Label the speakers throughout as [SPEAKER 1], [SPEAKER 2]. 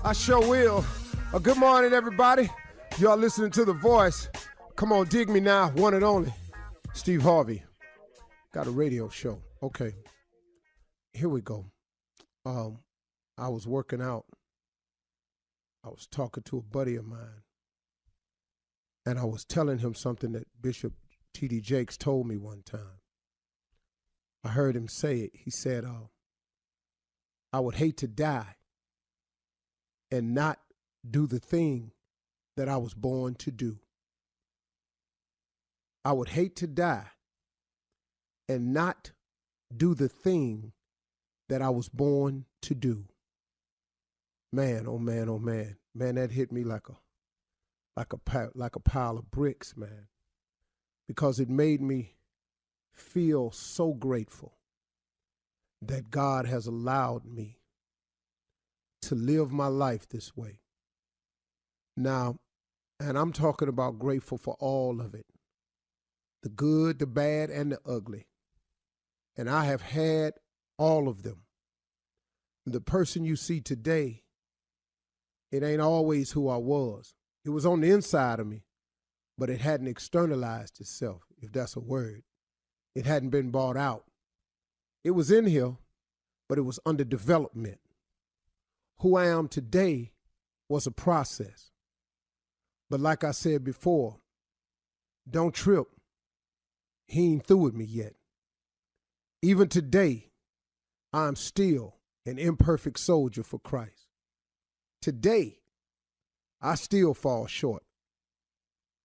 [SPEAKER 1] I sure will. Good morning, everybody. Y'all listening to The Voice. Come on, dig me now, one and only. Steve Harvey. Got a radio show. Okay. Here we go. I was working out. I was talking to a buddy of mine. And I was telling him something that Bishop T.D. Jakes told me one time. I heard him say it. He said, I would hate to die and not do the thing that I was born to do. I would hate to die and not do the thing that I was born to do. Man, oh man, oh man. Man, that hit me like a pile of bricks, man. Because it made me feel so grateful that God has allowed me to live my life this way. Now, and I'm talking about grateful for all of it. The good, the bad, and the ugly. And I have had all of them. The person you see today, it ain't always who I was. It was on the inside of me, but it hadn't externalized itself, if that's a word. It hadn't been brought out. It was in here, but it was under development. Who I am today was a process. But like I said before, don't trip. He ain't through with me yet. Even today, I'm still an imperfect soldier for Christ. Today, I still fall short,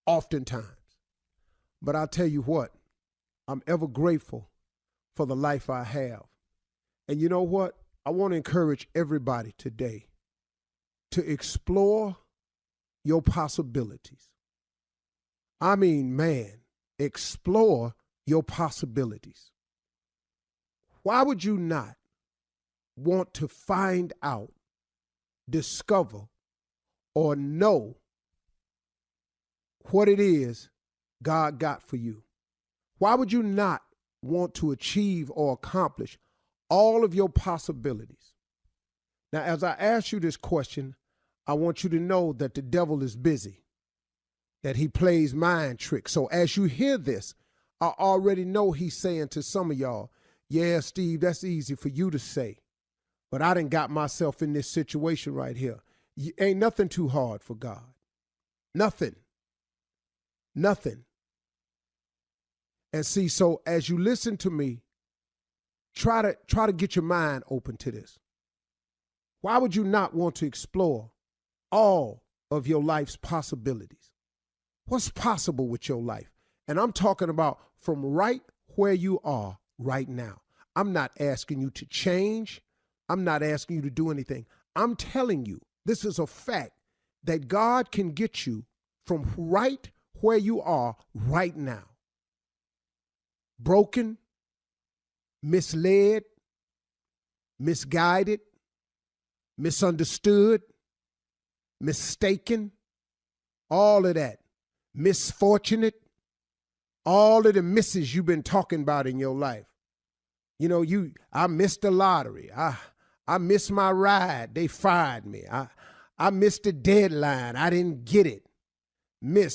[SPEAKER 1] oftentimes. But I'll tell you what, I'm ever grateful for the life I have. And you know what? I want to encourage everybody today to explore your possibilities. I mean, man, explore your possibilities. Why would you not want to find out, discover, or know what it is God got for you? Why would you not want to achieve or accomplish all of your possibilities? Now, as I ask you this question, I want you to know that the devil is busy, that he plays mind tricks. So as you hear this, I already know he's saying to some of y'all, yeah, Steve, that's easy for you to say, but I done got myself in this situation right here. Ain't nothing too hard for God. Nothing. Nothing. And see, so as you listen to me, try to get your mind open to this. Why would you not want to explore all of your life's possibilities? What's possible with your life? And I'm talking about from right where you are right now. I'm not asking you to change. I'm not asking you to do anything. I'm telling you, this is a fact, that God can get you from right where you are right now. Broken, misled, misguided, misunderstood, mistaken, all of that, misfortunate, all of the misses you've been talking about in your life. You know, I missed the lottery. I missed my ride. They fired me. I missed the deadline. I didn't get it.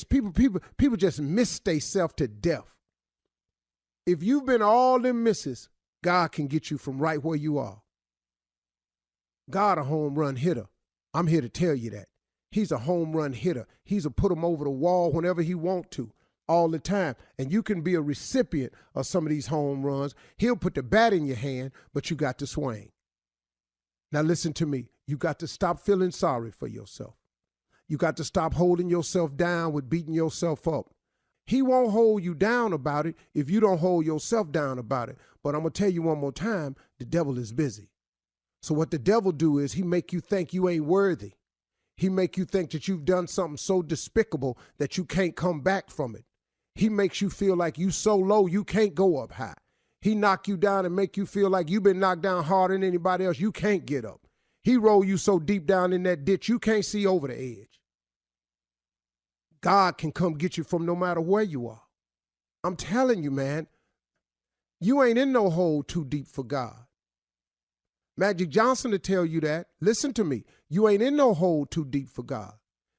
[SPEAKER 1] People just miss themselves to death. If you've been all them misses, God can get you from right where you are. God a home run hitter. I'm here to tell you that. He's a home run hitter. He's a put him over the wall whenever he want to, all the time. And you can be a recipient of some of these home runs. He'll put the bat in your hand, but you got to swing. Now listen to me. You got to stop feeling sorry for yourself. You got to stop holding yourself down with beating yourself up. He won't hold you down about it if you don't hold yourself down about it. But I'm going to tell you one more time, the devil is busy. So what the devil do is he make you think you ain't worthy. He make you think that you've done something so despicable that you can't come back from it. He makes you feel like you so low you can't go up high. He knock you down and make you feel like you've been knocked down harder than anybody else. You can't get up. He roll you so deep down in that ditch you can't see over the edge. God can come get you from no matter where you are. I'm telling you, man, you ain't in no hole too deep for God. Magic Johnson to tell you that. Listen to me. You ain't in no hole too deep for God.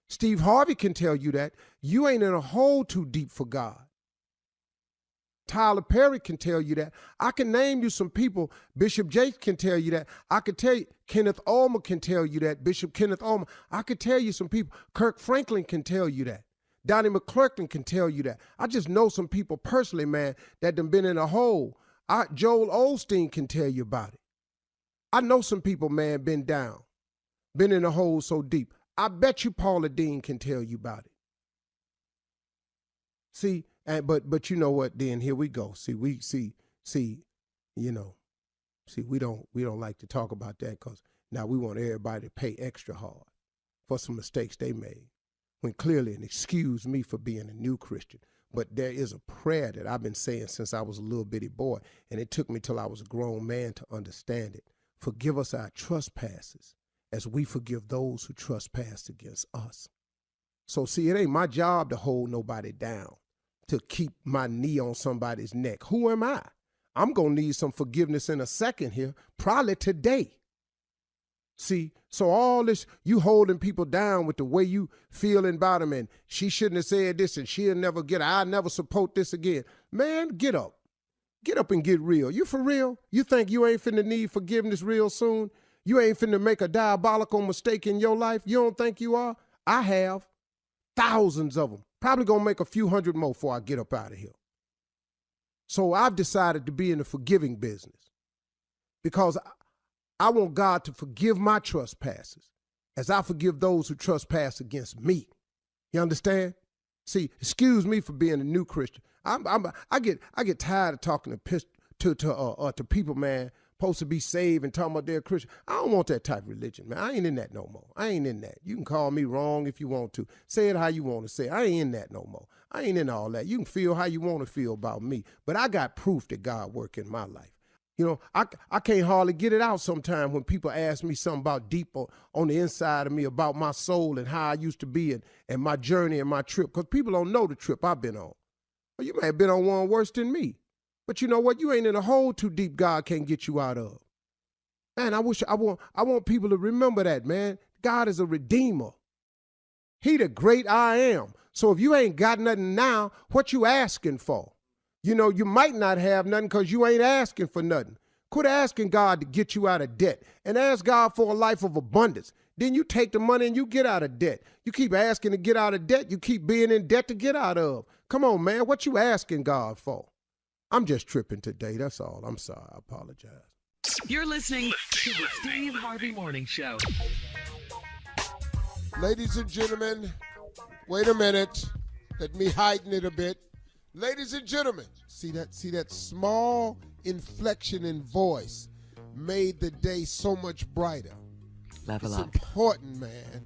[SPEAKER 1] Steve Harvey can tell you that. You ain't in a hole too deep for God. Tyler Perry can tell you that. I can name you some people. Bishop Jakes can tell you that. I could tell you, Kenneth Ulmer can tell you that. Bishop Kenneth Ulmer. I could tell you some people. Kirk Franklin can tell you that. Donnie McClurkin can tell you that. I just know some people personally, man, that done been in a hole. Joel Osteen can tell you about it. I know some people, man, been down, been in a hole so deep. I bet you Paula Dean can tell you about it. See, but you know what? Then here we go. See, we don't like to talk about that because now we want everybody to pay extra hard for some mistakes they made. When clearly, and excuse me for being a new Christian, but there is a prayer that I've been saying since I was a little bitty boy, and it took me till I was a grown man to understand it. Forgive us our trespasses as we forgive those who trespass against us. So see, it ain't my job to hold nobody down, to keep my knee on somebody's neck. Who am I? I'm going to need some forgiveness in a second here, probably today. See, so all this, you holding people down with the way you feeling about them, and she shouldn't have said this, and she'll never get it. I'll never support this again. Man, get up. Get up and get real. You for real? You think you ain't finna need forgiveness real soon? You ain't finna make a diabolical mistake in your life? You don't think you are? I have. Thousands of them. Probably gonna make a few hundred more before I get up out of here. So I've decided to be in the forgiving business because I want God to forgive my trespasses as I forgive those who trespass against me. You understand? See, excuse me for being a new Christian. I get tired of talking to people, man, supposed to be saved and talking about they're Christian. I don't want that type of religion, man. I ain't in that no more. I ain't in that. You can call me wrong if you want to. Say it how you want to say it. I ain't in that no more. I ain't in all that. You can feel how you want to feel about me, but I got proof that God work in my life. You know, I can't hardly get it out sometimes when people ask me something about deep on the inside of me about my soul and how I used to be and my journey and my trip, because people don't know the trip I've been on. Well, you may have been on one worse than me. But you know what? You ain't in a hole too deep God can't get you out of. Man, I want people to remember that, man. God is a redeemer. He the great I am. So if you ain't got nothing now, what you asking for? You know, you might not have nothing because you ain't asking for nothing. Quit asking God to get you out of debt and ask God for a life of abundance. Then you take the money and you get out of debt. You keep asking to get out of debt. You keep being in debt to get out of. Come on, man. What you asking God for? I'm just tripping today. That's all. I'm sorry. I apologize.
[SPEAKER 2] You're listening to the Steve Harvey Morning Show.
[SPEAKER 1] Ladies and gentlemen, wait a minute. Let me heighten it a bit. Ladies and gentlemen, see that small inflection in voice made the day so much brighter.
[SPEAKER 2] Level
[SPEAKER 1] it's
[SPEAKER 2] up.
[SPEAKER 1] Important, man.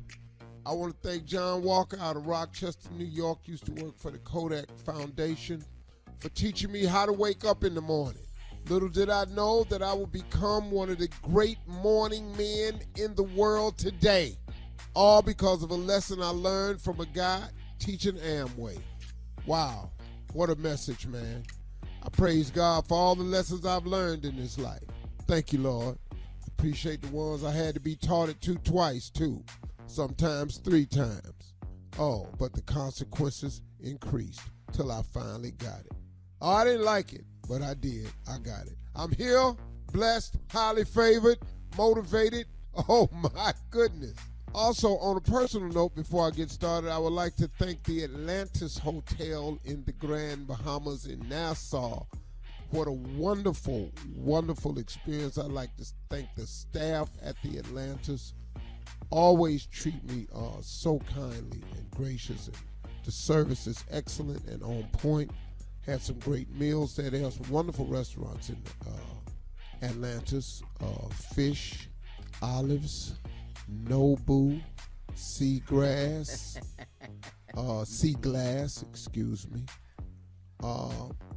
[SPEAKER 1] I want to thank John Walker out of Rochester, New York, used to work for the Kodak Foundation, for teaching me how to wake up in the morning. Little did I know that I would become one of the great morning men in the world today, all because of a lesson I learned from a guy teaching Amway. Wow. What a message, man. I praise God for all the lessons I've learned in this life. Thank you, Lord. Appreciate the ones I had to be taught it to twice, too. Sometimes 3 times. Oh, but the consequences increased till I finally got it. Oh, I didn't like it, but I did. I got it. I'm here, blessed, highly favored, motivated. Oh, my goodness. Also, on a personal note, before I get started, I would like to thank the Atlantis Hotel in the Grand Bahamas in Nassau. What a wonderful, wonderful experience. I'd like to thank the staff at the Atlantis. Always treat me so kindly and gracious. And the service is excellent and on point. Had some great meals there. They have some wonderful restaurants in Atlantis. Fish, olives, Nobu, Seagrass, Seaglass, excuse me,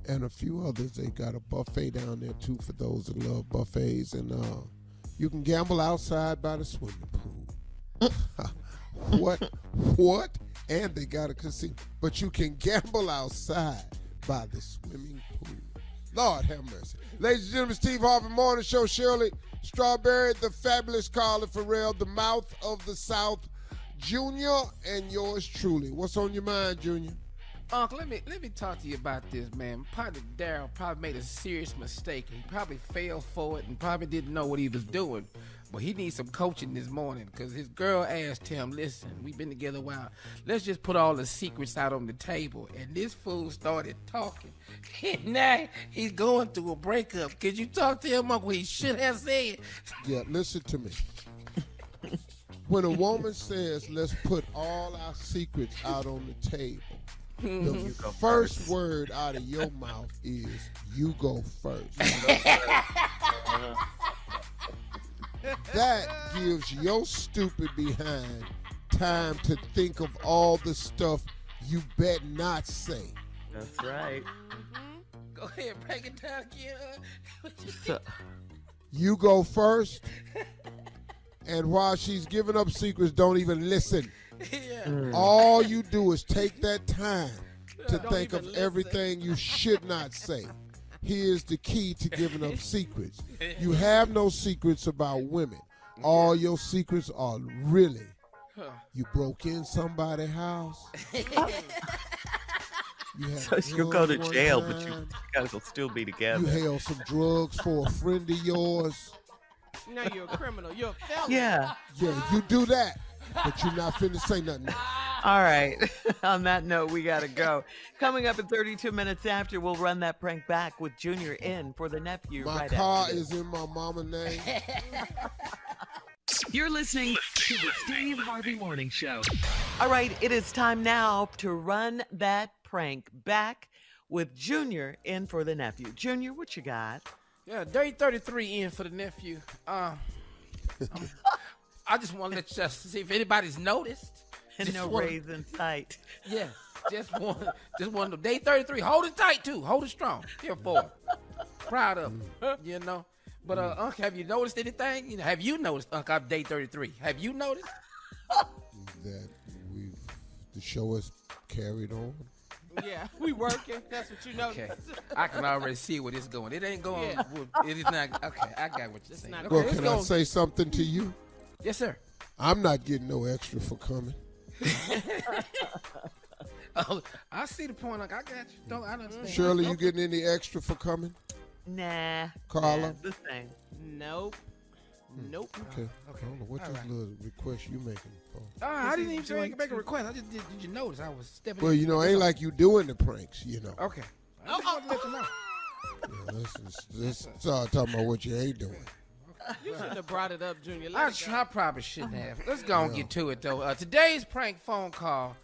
[SPEAKER 1] and a few others. They got a buffet down there too for those that love buffets, and you can gamble outside by the swimming pool. What? And they got a casino, but you can gamble outside by the swimming pool. Lord have mercy. Ladies and gentlemen, Steve Harvey Morning Show. Shirley Strawberry, the fabulous Carla Farrell, the mouth of the South, Junior, and yours truly. What's on your mind, Junior?
[SPEAKER 3] Uncle, let me talk to you about this, man. Partner Daryl probably made a serious mistake. He probably fell for it and probably didn't know what he was doing. But he needs some coaching this morning because his girl asked him, listen, we've been together a while. Let's just put all the secrets out on the table. And this fool started talking. And now he's going through a breakup. Could you talk to him, Uncle? He should have said.
[SPEAKER 1] Yeah, listen to me. When a woman says, let's put all our secrets out on the table, the first word out of your mouth is, you go first. That gives your stupid behind time to think of all the stuff you bet not say.
[SPEAKER 4] That's right.
[SPEAKER 3] Go ahead, break it down again.
[SPEAKER 1] You go first, and while she's giving up secrets, don't even listen.
[SPEAKER 3] Yeah.
[SPEAKER 1] All you do is take that time to think of everything you should not say. Here's the key to giving up secrets. You have no secrets about women. All your secrets are really, you broke in somebody's house.
[SPEAKER 4] So you'll go to jail, but you guys will still be together.
[SPEAKER 1] You held some drugs for a friend of yours.
[SPEAKER 5] No, you're a criminal. You're a felon.
[SPEAKER 4] Yeah.
[SPEAKER 1] Yeah, you do that, but you're not finna say nothing.
[SPEAKER 4] All right. On that note, we got to go. Coming up in 32 minutes after, we'll run that prank back with Junior in for the nephew.
[SPEAKER 1] My
[SPEAKER 4] right
[SPEAKER 1] car
[SPEAKER 4] after this.
[SPEAKER 1] is in my mama's name.
[SPEAKER 2] You're listening to the Steve Harvey Morning Show.
[SPEAKER 4] All right. It is time now to run that prank back with Junior in for the nephew. Junior, what you got?
[SPEAKER 3] Yeah, Day 33 in for the nephew. I just want to let you see if anybody's noticed.
[SPEAKER 4] And no raise in sight.
[SPEAKER 3] Yeah, just one. Day 33. Hold it tight too. Hold it strong. Here for it. Proud of him. You know. But Uncle, have you noticed anything? You know, have you noticed, Uncle? I'm Day 33. Have you noticed
[SPEAKER 1] That the show has carried on.
[SPEAKER 5] Yeah, we working. That's what you know.
[SPEAKER 3] Okay, I can already see where it's going. It ain't going.
[SPEAKER 5] Yeah.
[SPEAKER 3] It is not. Okay, I got what you're saying.
[SPEAKER 5] not
[SPEAKER 3] Okay,
[SPEAKER 1] Well,
[SPEAKER 3] let's
[SPEAKER 1] can
[SPEAKER 3] go.
[SPEAKER 1] I say something to you?
[SPEAKER 3] Yes, sir.
[SPEAKER 1] I'm not getting no extra for coming.
[SPEAKER 3] Oh, I see the point. Uncle. I got you. Don't I understand?
[SPEAKER 1] Shirley, you getting any extra for coming?
[SPEAKER 4] Nah.
[SPEAKER 1] Carla?
[SPEAKER 4] The same.
[SPEAKER 5] Nope. Nope.
[SPEAKER 1] Okay. I don't know what this little request you making for.
[SPEAKER 3] I didn't even make a request. I just did you notice I was stepping
[SPEAKER 1] Well,
[SPEAKER 3] in?
[SPEAKER 1] you know, ain't like you doing the pranks, you know.
[SPEAKER 3] Okay. I just wanted to let you know.
[SPEAKER 1] Yeah, let's start talking about what you ain't doing.
[SPEAKER 5] You shouldn't have brought it up, Junior.
[SPEAKER 3] I
[SPEAKER 5] Let it go.
[SPEAKER 3] probably shouldn't have. Let's go and get to it, though. Today's prank phone call,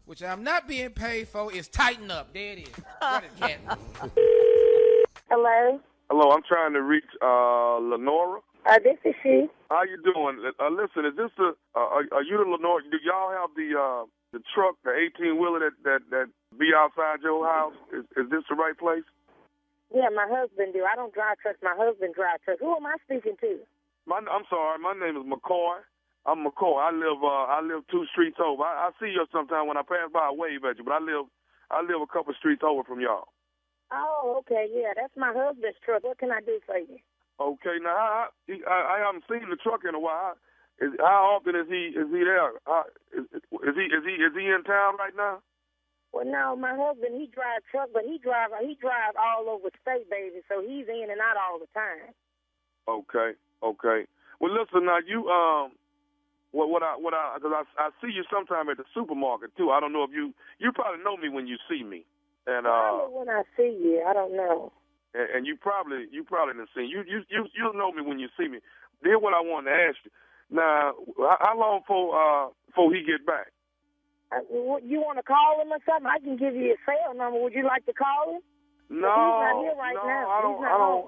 [SPEAKER 3] which I'm not being paid for, is Tighten Up. There it is. Run it, cat.
[SPEAKER 6] Hello,
[SPEAKER 7] Hello, I'm trying to reach Lenora.
[SPEAKER 6] this is she.
[SPEAKER 7] How you doing? Listen, is this are you the Lenora? Do y'all have the truck, the 18-wheeler that be outside your house? Is this the right place?
[SPEAKER 6] Yeah, my husband do. I don't drive trucks. My husband drives trucks. Who am I speaking to?
[SPEAKER 7] I'm sorry. My name is McCoy. I'm McCoy. I live 2 streets over. I see you sometime when I pass by. I wave at you, but I live a couple streets over from y'all.
[SPEAKER 6] Oh, okay. Yeah, that's my husband's truck. What can I do for you?
[SPEAKER 7] Okay. Now I haven't seen the truck in a while. How often is he there? Is he in town right now?
[SPEAKER 6] Well, no, my husband, he drives truck, but he drive all over state, baby, so he's in and out all the time.
[SPEAKER 7] Okay. Well, listen, now you because I see you sometime at the supermarket too. I don't know if you probably know me when you see me, and
[SPEAKER 6] Probably when I see you, I don't know.
[SPEAKER 7] and you probably didn't see you'll know me when you see me. Here's what I wanted to ask you. Now, how long before he get back?
[SPEAKER 6] You want to call him or something? I can give you his cell number. Would you like to call him?
[SPEAKER 7] No,
[SPEAKER 6] he's not here right now.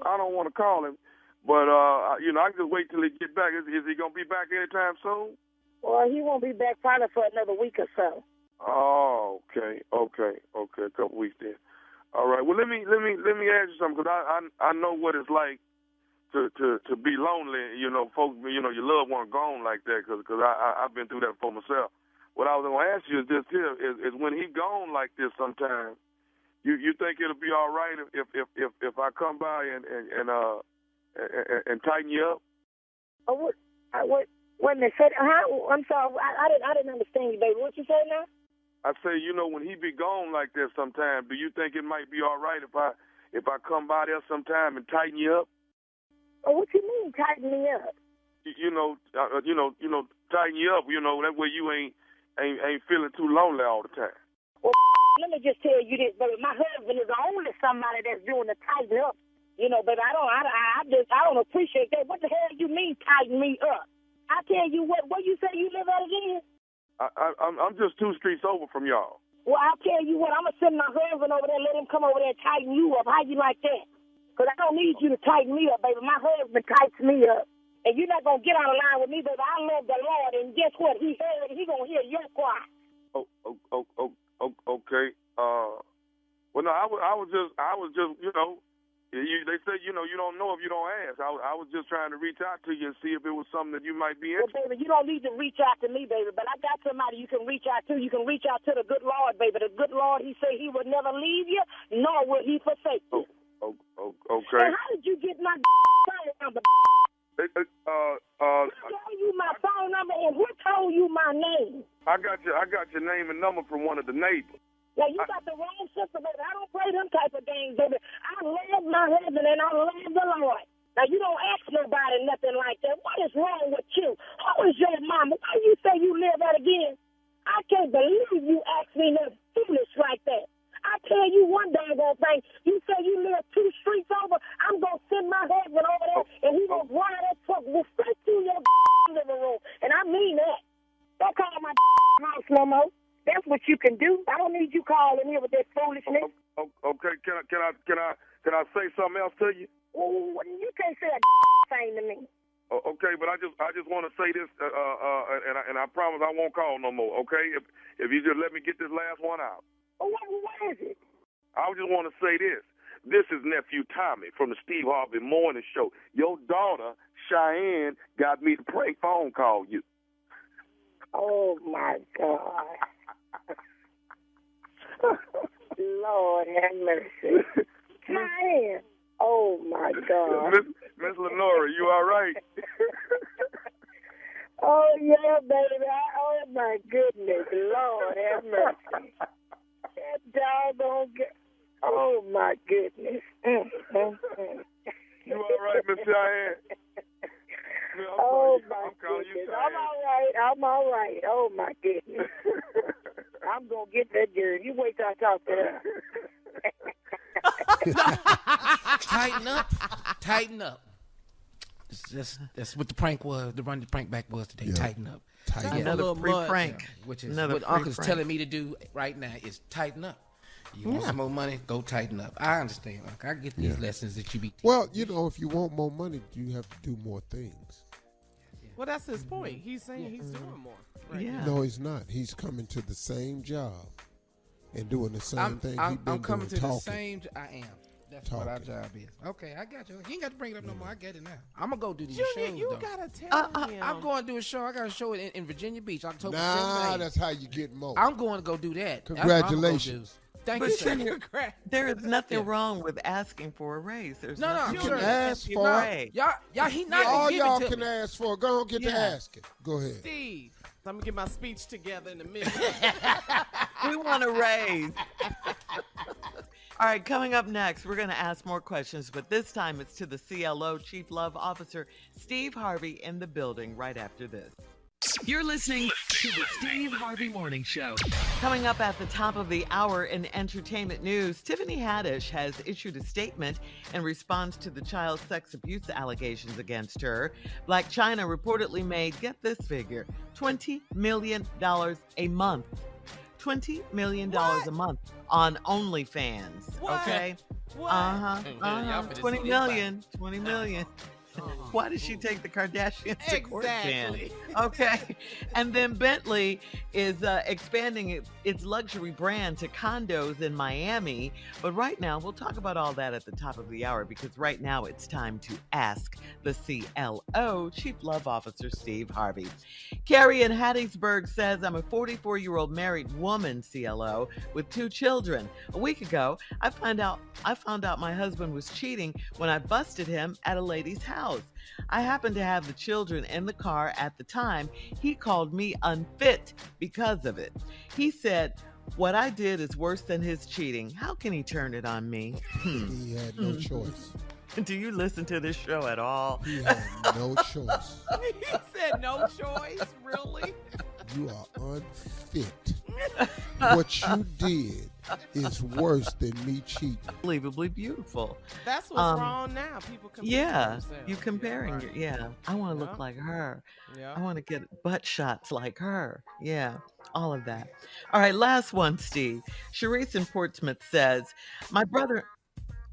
[SPEAKER 7] I don't want to call him. But I can just wait till he get back. Is he gonna be back anytime soon?
[SPEAKER 6] Well, he won't be back probably for another week or so.
[SPEAKER 7] Oh, okay. A couple weeks then. All right. Well, let me ask you something, because I know what it's like to be lonely. You know, folks. You know, your loved one gone like that. Because I've been through that for myself. What I was going to ask you is this here: is when he gone like this, sometimes you think it'll be all right if I come by and tighten you up?
[SPEAKER 6] Oh, what? Wait a minute. I'm sorry. I didn't understand you, baby. What you say now?
[SPEAKER 7] I say, when he be gone like that sometime, do you think it might be all right if I come by there sometime and tighten you up?
[SPEAKER 6] Oh, what you mean tighten me up?
[SPEAKER 7] Tighten you up. That way you ain't feeling too lonely all the time.
[SPEAKER 6] Well, let me just tell you this, baby. My husband is only somebody that's doing the tighten up. Baby, I don't appreciate that. What the hell you mean tighten me up? I tell you what you say you live at again?
[SPEAKER 7] I'm just 2 streets over from y'all.
[SPEAKER 6] Well, I'll tell you what, I'm going to send my husband over there and let him come over there and tighten you up. How you like that? Because I don't need you to tighten me up, baby. My husband tightens me up. And you're not going to get out of line with me, baby. I love the Lord, and guess what? He going to hear your cry.
[SPEAKER 7] Okay. Well, no, I was just, they say, you don't know if you don't ask. I was just trying to reach out to you and see if it was something that you might be interested in.
[SPEAKER 6] Well, baby, you don't need to reach out to me, baby, but I got somebody you can reach out to. You can reach out to the good Lord, baby. The good Lord, he said he would never leave you, nor will he forsake you.
[SPEAKER 7] Okay.
[SPEAKER 6] And how did you get my phone number?
[SPEAKER 7] I
[SPEAKER 6] gave you my phone number, and who told you my name?
[SPEAKER 7] I got your name and number from one of the neighbors.
[SPEAKER 6] Now, you got the wrong sister, baby. I don't play them type of games, baby. I love my husband, and I love the Lord. Now, you don't ask nobody nothing like that. What is wrong with you? Who is your mama? Why you say you live that again? I can't believe you asked me nothing foolish like that. I tell you one doggone thing. You say you live 2 streets over, I'm going to send my husband over there, and he going to ride that truck straight through your living room. And I mean that. Don't call my house no more. That's what you can do. I don't need you calling me with that foolishness.
[SPEAKER 7] Okay, can I say something else to you?
[SPEAKER 6] Well, you can't say a thing to me.
[SPEAKER 7] Okay, but I just want to say this, and I promise I won't call no more. Okay, if you just let me get this last one out.
[SPEAKER 6] Well, what is it?
[SPEAKER 7] I just want to say this. This is nephew Tommy from the Steve Harvey Morning Show. Your daughter Cheyenne got me to prank phone call you.
[SPEAKER 6] Oh my God. Lord have mercy. Cheyenne. Oh my God.
[SPEAKER 7] Miss Lenora, you all right?
[SPEAKER 6] Oh yeah, baby. Oh my goodness. Lord have mercy. That doggone oh my goodness.
[SPEAKER 7] You all right, Miss Cheyenne?
[SPEAKER 6] Oh my goodness. I'm all right. Oh my goodness. I'm gonna get that girl. You wait till I talk to her.
[SPEAKER 3] Tighten up. That's what the prank was. The prank back was today.
[SPEAKER 1] Yeah.
[SPEAKER 3] Tighten up.
[SPEAKER 4] Another free prank.
[SPEAKER 3] Which is
[SPEAKER 4] Another
[SPEAKER 3] what
[SPEAKER 4] free
[SPEAKER 3] Uncle's
[SPEAKER 4] prank.
[SPEAKER 3] telling me to do right now is tighten up. You want some more money? Go tighten up. I understand, Uncle. I get these lessons that you be teaching.
[SPEAKER 1] Well, if you want more money, you have to do more things.
[SPEAKER 5] Well, that's his point. He's saying he's doing more. Right
[SPEAKER 4] Yeah.
[SPEAKER 5] now.
[SPEAKER 1] No, he's not. He's coming to the same job and doing the same thing he's been
[SPEAKER 3] I'm coming
[SPEAKER 1] doing,
[SPEAKER 3] to
[SPEAKER 1] talking.
[SPEAKER 3] the same. I am. That's what our job is. Okay, I got you. You ain't got to bring it up no more. I get it now. I'm gonna go do these
[SPEAKER 5] Junior,
[SPEAKER 3] shows.
[SPEAKER 5] you
[SPEAKER 3] though.
[SPEAKER 5] gotta tell him.
[SPEAKER 3] I'm going to do a show. I got a show in Virginia Beach, October 7th.
[SPEAKER 1] Nah, that's how you get more.
[SPEAKER 3] I'm going to go do that. That's what I'm gonna
[SPEAKER 1] Congratulations.
[SPEAKER 3] do. Thank
[SPEAKER 4] But
[SPEAKER 3] you, sir.
[SPEAKER 4] Junior, there is nothing wrong with asking for a raise. There's
[SPEAKER 3] No,
[SPEAKER 4] nothing
[SPEAKER 1] You
[SPEAKER 3] sure.
[SPEAKER 1] can ask for
[SPEAKER 3] No,
[SPEAKER 1] it.
[SPEAKER 3] y'all, he not
[SPEAKER 1] All
[SPEAKER 3] gonna give
[SPEAKER 1] y'all
[SPEAKER 3] it to
[SPEAKER 1] can
[SPEAKER 3] me.
[SPEAKER 1] ask for it. Go on, get to asking. Go ahead.
[SPEAKER 5] Steve, I'm gonna get my speech together in a minute.
[SPEAKER 4] We want a raise. All right, coming up next, we're going to ask more questions, but this time it's to the CLO Chief Love Officer, Steve Harvey, in the building right after this.
[SPEAKER 2] You're listening to the Steve Harvey Morning Show.
[SPEAKER 4] Coming up at the top of the hour in entertainment news, Tiffany Haddish has issued a statement in response to the child sex abuse allegations against her. Blac Chyna reportedly made, get this figure, $20 million a month. $20 million a month on OnlyFans.
[SPEAKER 5] What?
[SPEAKER 4] Okay?
[SPEAKER 5] What?
[SPEAKER 3] Y'all finna see
[SPEAKER 4] 20
[SPEAKER 3] this
[SPEAKER 4] million. 20 million. Why did she take the Kardashians to court then?
[SPEAKER 5] Exactly.
[SPEAKER 4] Okay. And then Bentley is expanding its luxury brand to condos in Miami. But right now, we'll talk about all that at the top of the hour because right now it's time to ask the CLO, Chief Love Officer Steve Harvey. Carrie in Hattiesburg says, I'm a 44-year-old married woman, CLO, with 2 children. A week ago, I found out my husband was cheating when I busted him at a lady's house. I happened to have the children in the car at the time. He called me unfit because of it. He said, what I did is worse than his cheating. How can he turn it on me?
[SPEAKER 1] He had no choice.
[SPEAKER 4] Do you listen to this show at all?
[SPEAKER 1] He had no choice.
[SPEAKER 5] He said no choice, really?
[SPEAKER 1] You are unfit. What you did is worse than me cheating.
[SPEAKER 4] Unbelievably beautiful.
[SPEAKER 5] That's what's wrong now. People compare
[SPEAKER 4] Yeah,
[SPEAKER 5] themselves.
[SPEAKER 4] you comparing.
[SPEAKER 5] Right.
[SPEAKER 4] Yeah, I want to
[SPEAKER 5] Yeah.
[SPEAKER 4] look like her.
[SPEAKER 5] Yeah.
[SPEAKER 4] I want to get butt shots like her. Yeah, all of that. All right, last one, Steve. Sharice in Portsmouth says, my brother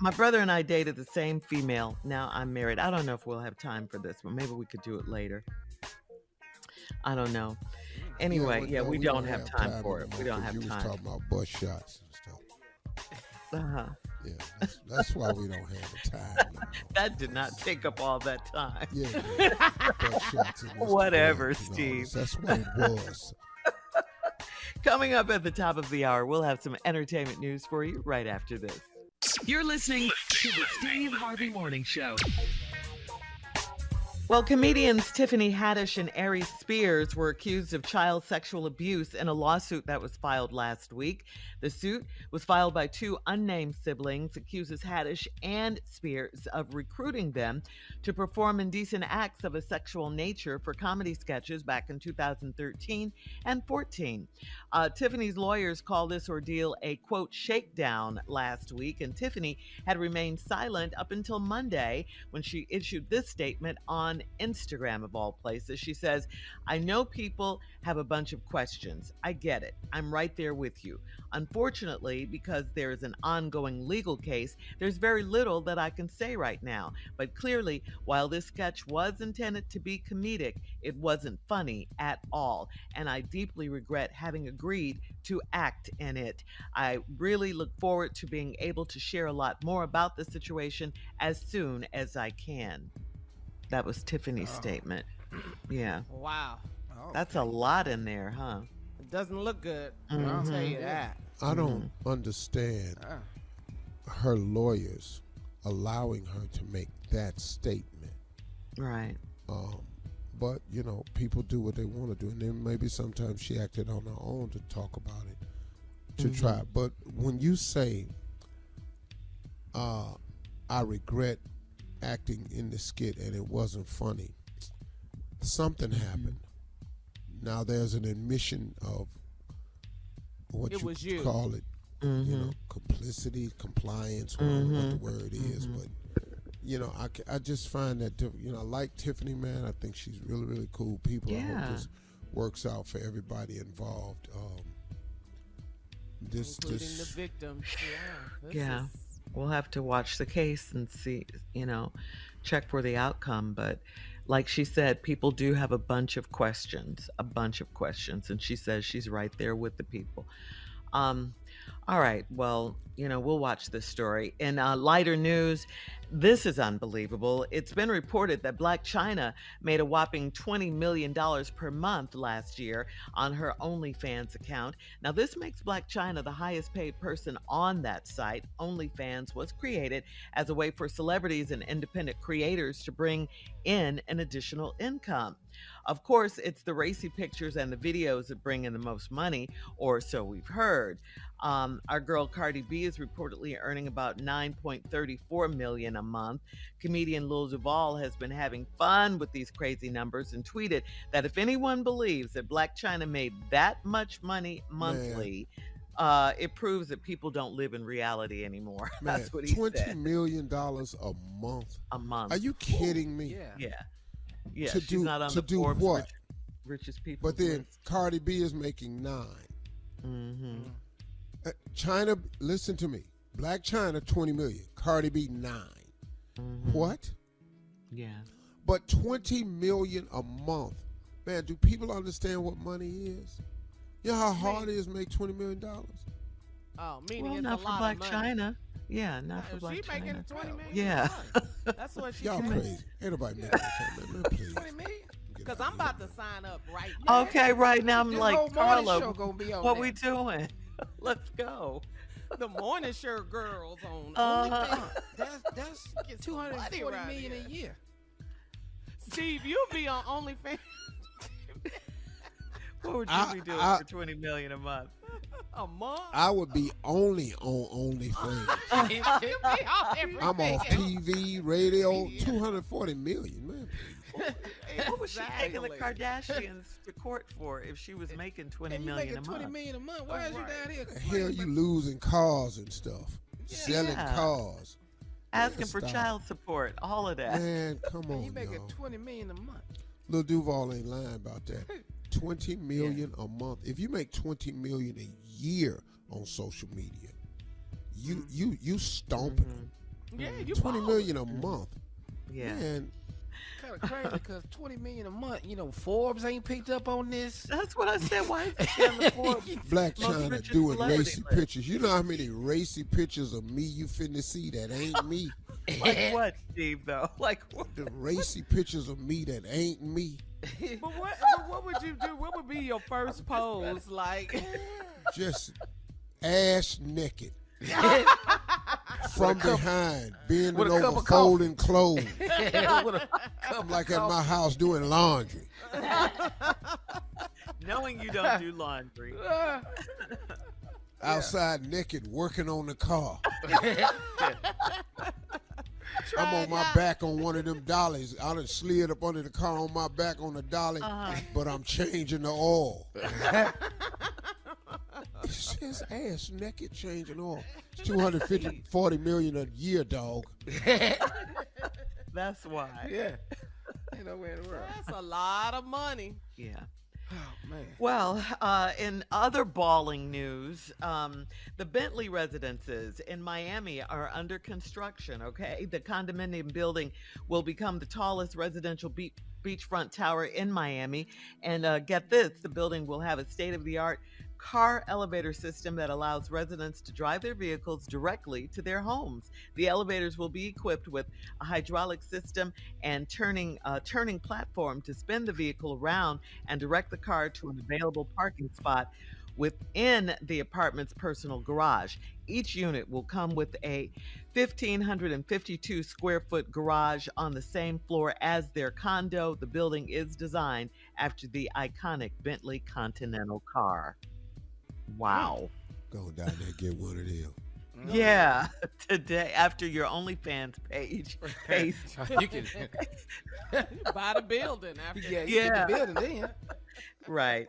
[SPEAKER 4] and I dated the same female. Now I'm married. I don't know if we'll have time for this, but maybe we could do it later. I don't know. Anyway,
[SPEAKER 1] no,
[SPEAKER 4] we don't have time for it. We don't have
[SPEAKER 1] You was
[SPEAKER 4] time.
[SPEAKER 1] talking about butt shots and stuff.
[SPEAKER 4] Uh-huh.
[SPEAKER 1] Yeah, that's why we don't have the time. No more.
[SPEAKER 4] That did not take up all that time.
[SPEAKER 1] Yeah, butt shots. and
[SPEAKER 4] Whatever,
[SPEAKER 1] Instagrams and all
[SPEAKER 4] Steve.
[SPEAKER 1] this. That's what it was.
[SPEAKER 4] Coming up at the top of the hour, we'll have some entertainment news for you right after this.
[SPEAKER 2] You're listening to the Steve Harvey Morning Show.
[SPEAKER 4] Well, comedians Tiffany Haddish and Aries Spears were accused of child sexual abuse in a lawsuit that was filed last week. The suit was filed by two unnamed siblings, accuses Haddish and Spears of recruiting them to perform indecent acts of a sexual nature for comedy sketches back in 2013 and 14. Tiffany's lawyers call this ordeal a, quote, shakedown last week, and Tiffany had remained silent up until Monday when she issued this statement on Instagram, of all places. She says, I know people have a bunch of questions. I get it. I'm right there with you. Unfortunately, because there is an ongoing legal case, there's very little that I can say right now. But clearly, while this sketch was intended to be comedic, it wasn't funny at all. And I deeply regret having agreed to act in it. I really look forward to being able to share a lot more about the situation as soon as I can. That was Tiffany's statement. Yeah.
[SPEAKER 5] Wow.
[SPEAKER 4] That's a lot in there, huh?
[SPEAKER 5] It doesn't look good. I'll tell you that.
[SPEAKER 1] I don't understand her lawyers allowing her to make that statement.
[SPEAKER 4] Right.
[SPEAKER 1] But, you know, people do what they want to do. And then maybe sometimes she acted on her own to talk about it, to try. But when you say, I regret acting in the skit and it wasn't funny, something happened. Now there's an admission of what
[SPEAKER 5] It was you.
[SPEAKER 1] call it, you know, complicity, compliance, whatever what the word is. But, you know, I just find that, you know, I like Tiffany, man. I think she's really, really cool people. I hope this works out for everybody involved.
[SPEAKER 5] Including the victims.
[SPEAKER 4] Yeah. We'll have to watch the case and see, you know, check for the outcome. But like she said, people do have a bunch of questions. And she says she's right there with the people. All right. Well, you know, we'll watch this story. In lighter news, this is unbelievable. It's been reported that Blac Chyna made a whopping $20 million per month last year on her OnlyFans account. Now, this makes Blac Chyna the highest paid person on that site. OnlyFans was created as a way for celebrities and independent creators to bring in an additional income. Of course, it's the racy pictures and the videos that bring in the most money, or so we've heard. Our girl Cardi B is reportedly earning about $9.34 million a month. Comedian Lil Duval has been having fun with these crazy numbers and tweeted that if anyone believes that Blac Chyna made that much money monthly, it proves that people don't live in reality anymore.
[SPEAKER 1] Man,
[SPEAKER 4] That's what he
[SPEAKER 1] $20
[SPEAKER 4] said.
[SPEAKER 1] million a month.
[SPEAKER 4] A month.
[SPEAKER 1] Are you kidding me?
[SPEAKER 4] Yeah.
[SPEAKER 1] To
[SPEAKER 4] She's
[SPEAKER 1] do-
[SPEAKER 4] not on
[SPEAKER 1] to
[SPEAKER 4] the
[SPEAKER 1] do
[SPEAKER 4] Forbes
[SPEAKER 1] what?
[SPEAKER 4] richest people.
[SPEAKER 1] But then Cardi B is making $9. China, listen to me. Blac Chyna, $20 million. Cardi B, $9. What?
[SPEAKER 4] Yeah.
[SPEAKER 1] But $20 million a month. Man, do people understand what money is? You know how hard it is to make $20 million?
[SPEAKER 5] Oh, meaning
[SPEAKER 4] Well,
[SPEAKER 5] it's
[SPEAKER 4] not
[SPEAKER 5] a
[SPEAKER 4] for
[SPEAKER 5] lot
[SPEAKER 4] Blac
[SPEAKER 5] of money.
[SPEAKER 4] Chyna. Yeah, not for Blac
[SPEAKER 5] She
[SPEAKER 4] Chyna.
[SPEAKER 5] making $20 million.
[SPEAKER 4] Yeah.
[SPEAKER 5] That's what she
[SPEAKER 1] Y'all
[SPEAKER 5] said.
[SPEAKER 1] crazy. Ain't nobody making that, man, please.
[SPEAKER 5] 20 million? Because I'm about to sign up right now.
[SPEAKER 4] Okay, right now I'm
[SPEAKER 5] This
[SPEAKER 4] like,
[SPEAKER 5] whole morning
[SPEAKER 4] Carlo,
[SPEAKER 5] show gonna be on
[SPEAKER 4] what
[SPEAKER 5] there.
[SPEAKER 4] we doing? Let's go.
[SPEAKER 5] The morning shirt girls on
[SPEAKER 4] Uh-huh.
[SPEAKER 5] OnlyFans. That's $240 million a year. Steve, you'll be on OnlyFans.
[SPEAKER 4] What would you be doing for $20 million a month?
[SPEAKER 5] A month?
[SPEAKER 1] I would be only on OnlyFans. I'm off TV, radio, 240 million, man.
[SPEAKER 4] What was she taking the Kardashians to court for if she was making $20 million a month?
[SPEAKER 3] $20 million a month. Why is you down here?
[SPEAKER 1] The hell you losing cars and stuff, selling cars,
[SPEAKER 4] asking for child support, all of that.
[SPEAKER 1] Man, come on,
[SPEAKER 3] You making
[SPEAKER 1] y'all.
[SPEAKER 3] $20 million a month.
[SPEAKER 1] Lil Duval ain't lying about that. 20 million a month. If you make 20 million a year on social media, you stomping them.
[SPEAKER 5] Yeah, you
[SPEAKER 1] 20
[SPEAKER 5] ballin'.
[SPEAKER 1] million a month.
[SPEAKER 4] Yeah.
[SPEAKER 1] Man,
[SPEAKER 3] Kind of crazy because $20 million a month. Forbes ain't picked up on this.
[SPEAKER 4] That's what I said. Why is she on the Forbes?
[SPEAKER 1] Black
[SPEAKER 4] Most
[SPEAKER 1] China
[SPEAKER 4] richest
[SPEAKER 1] doing
[SPEAKER 4] celebrity
[SPEAKER 1] racy
[SPEAKER 4] list?
[SPEAKER 1] pictures. You know how many racy pictures of me you finna see that ain't me?
[SPEAKER 4] Like what, Steve, though? Like what?
[SPEAKER 1] The racy pictures of me that ain't me.
[SPEAKER 5] But what would you do? What would be your first pose? Like,
[SPEAKER 1] Just ass naked. From behind, bending
[SPEAKER 3] with a cup
[SPEAKER 1] over,
[SPEAKER 3] of
[SPEAKER 1] folding clothes.
[SPEAKER 3] I'm
[SPEAKER 1] Like at my house doing laundry.
[SPEAKER 4] Knowing you don't do laundry.
[SPEAKER 1] Outside naked, working on the car. I'm on my back on one of them dollies. I done slid up under the car on my back on the dolly, but I'm changing the oil. It's just ass naked changing oil. It's 240 million a year, dog.
[SPEAKER 4] That's why.
[SPEAKER 3] Yeah. Ain't nowhere in the world.
[SPEAKER 5] that's a lot of money.
[SPEAKER 4] Yeah.
[SPEAKER 3] Oh, man.
[SPEAKER 4] Well, in other balling news, the Bentley residences in Miami are under construction, okay? The condominium building will become the tallest residential beachfront tower in Miami. And get this, the building will have a state-of-the-art car elevator system that allows residents to drive their vehicles directly to their homes. The elevators will be equipped with a hydraulic system and turning platform to spin the vehicle around and direct the car to an available parking spot within the apartment's personal garage. Each unit will come with a 1,552 square foot garage on the same floor as their condo. The building is designed after the iconic Bentley Continental car. Wow.
[SPEAKER 1] Go down there and get one of them.
[SPEAKER 4] Yeah, today after your OnlyFans page.
[SPEAKER 3] You can,
[SPEAKER 5] Buy the building after.
[SPEAKER 3] you get the building then.
[SPEAKER 4] Right.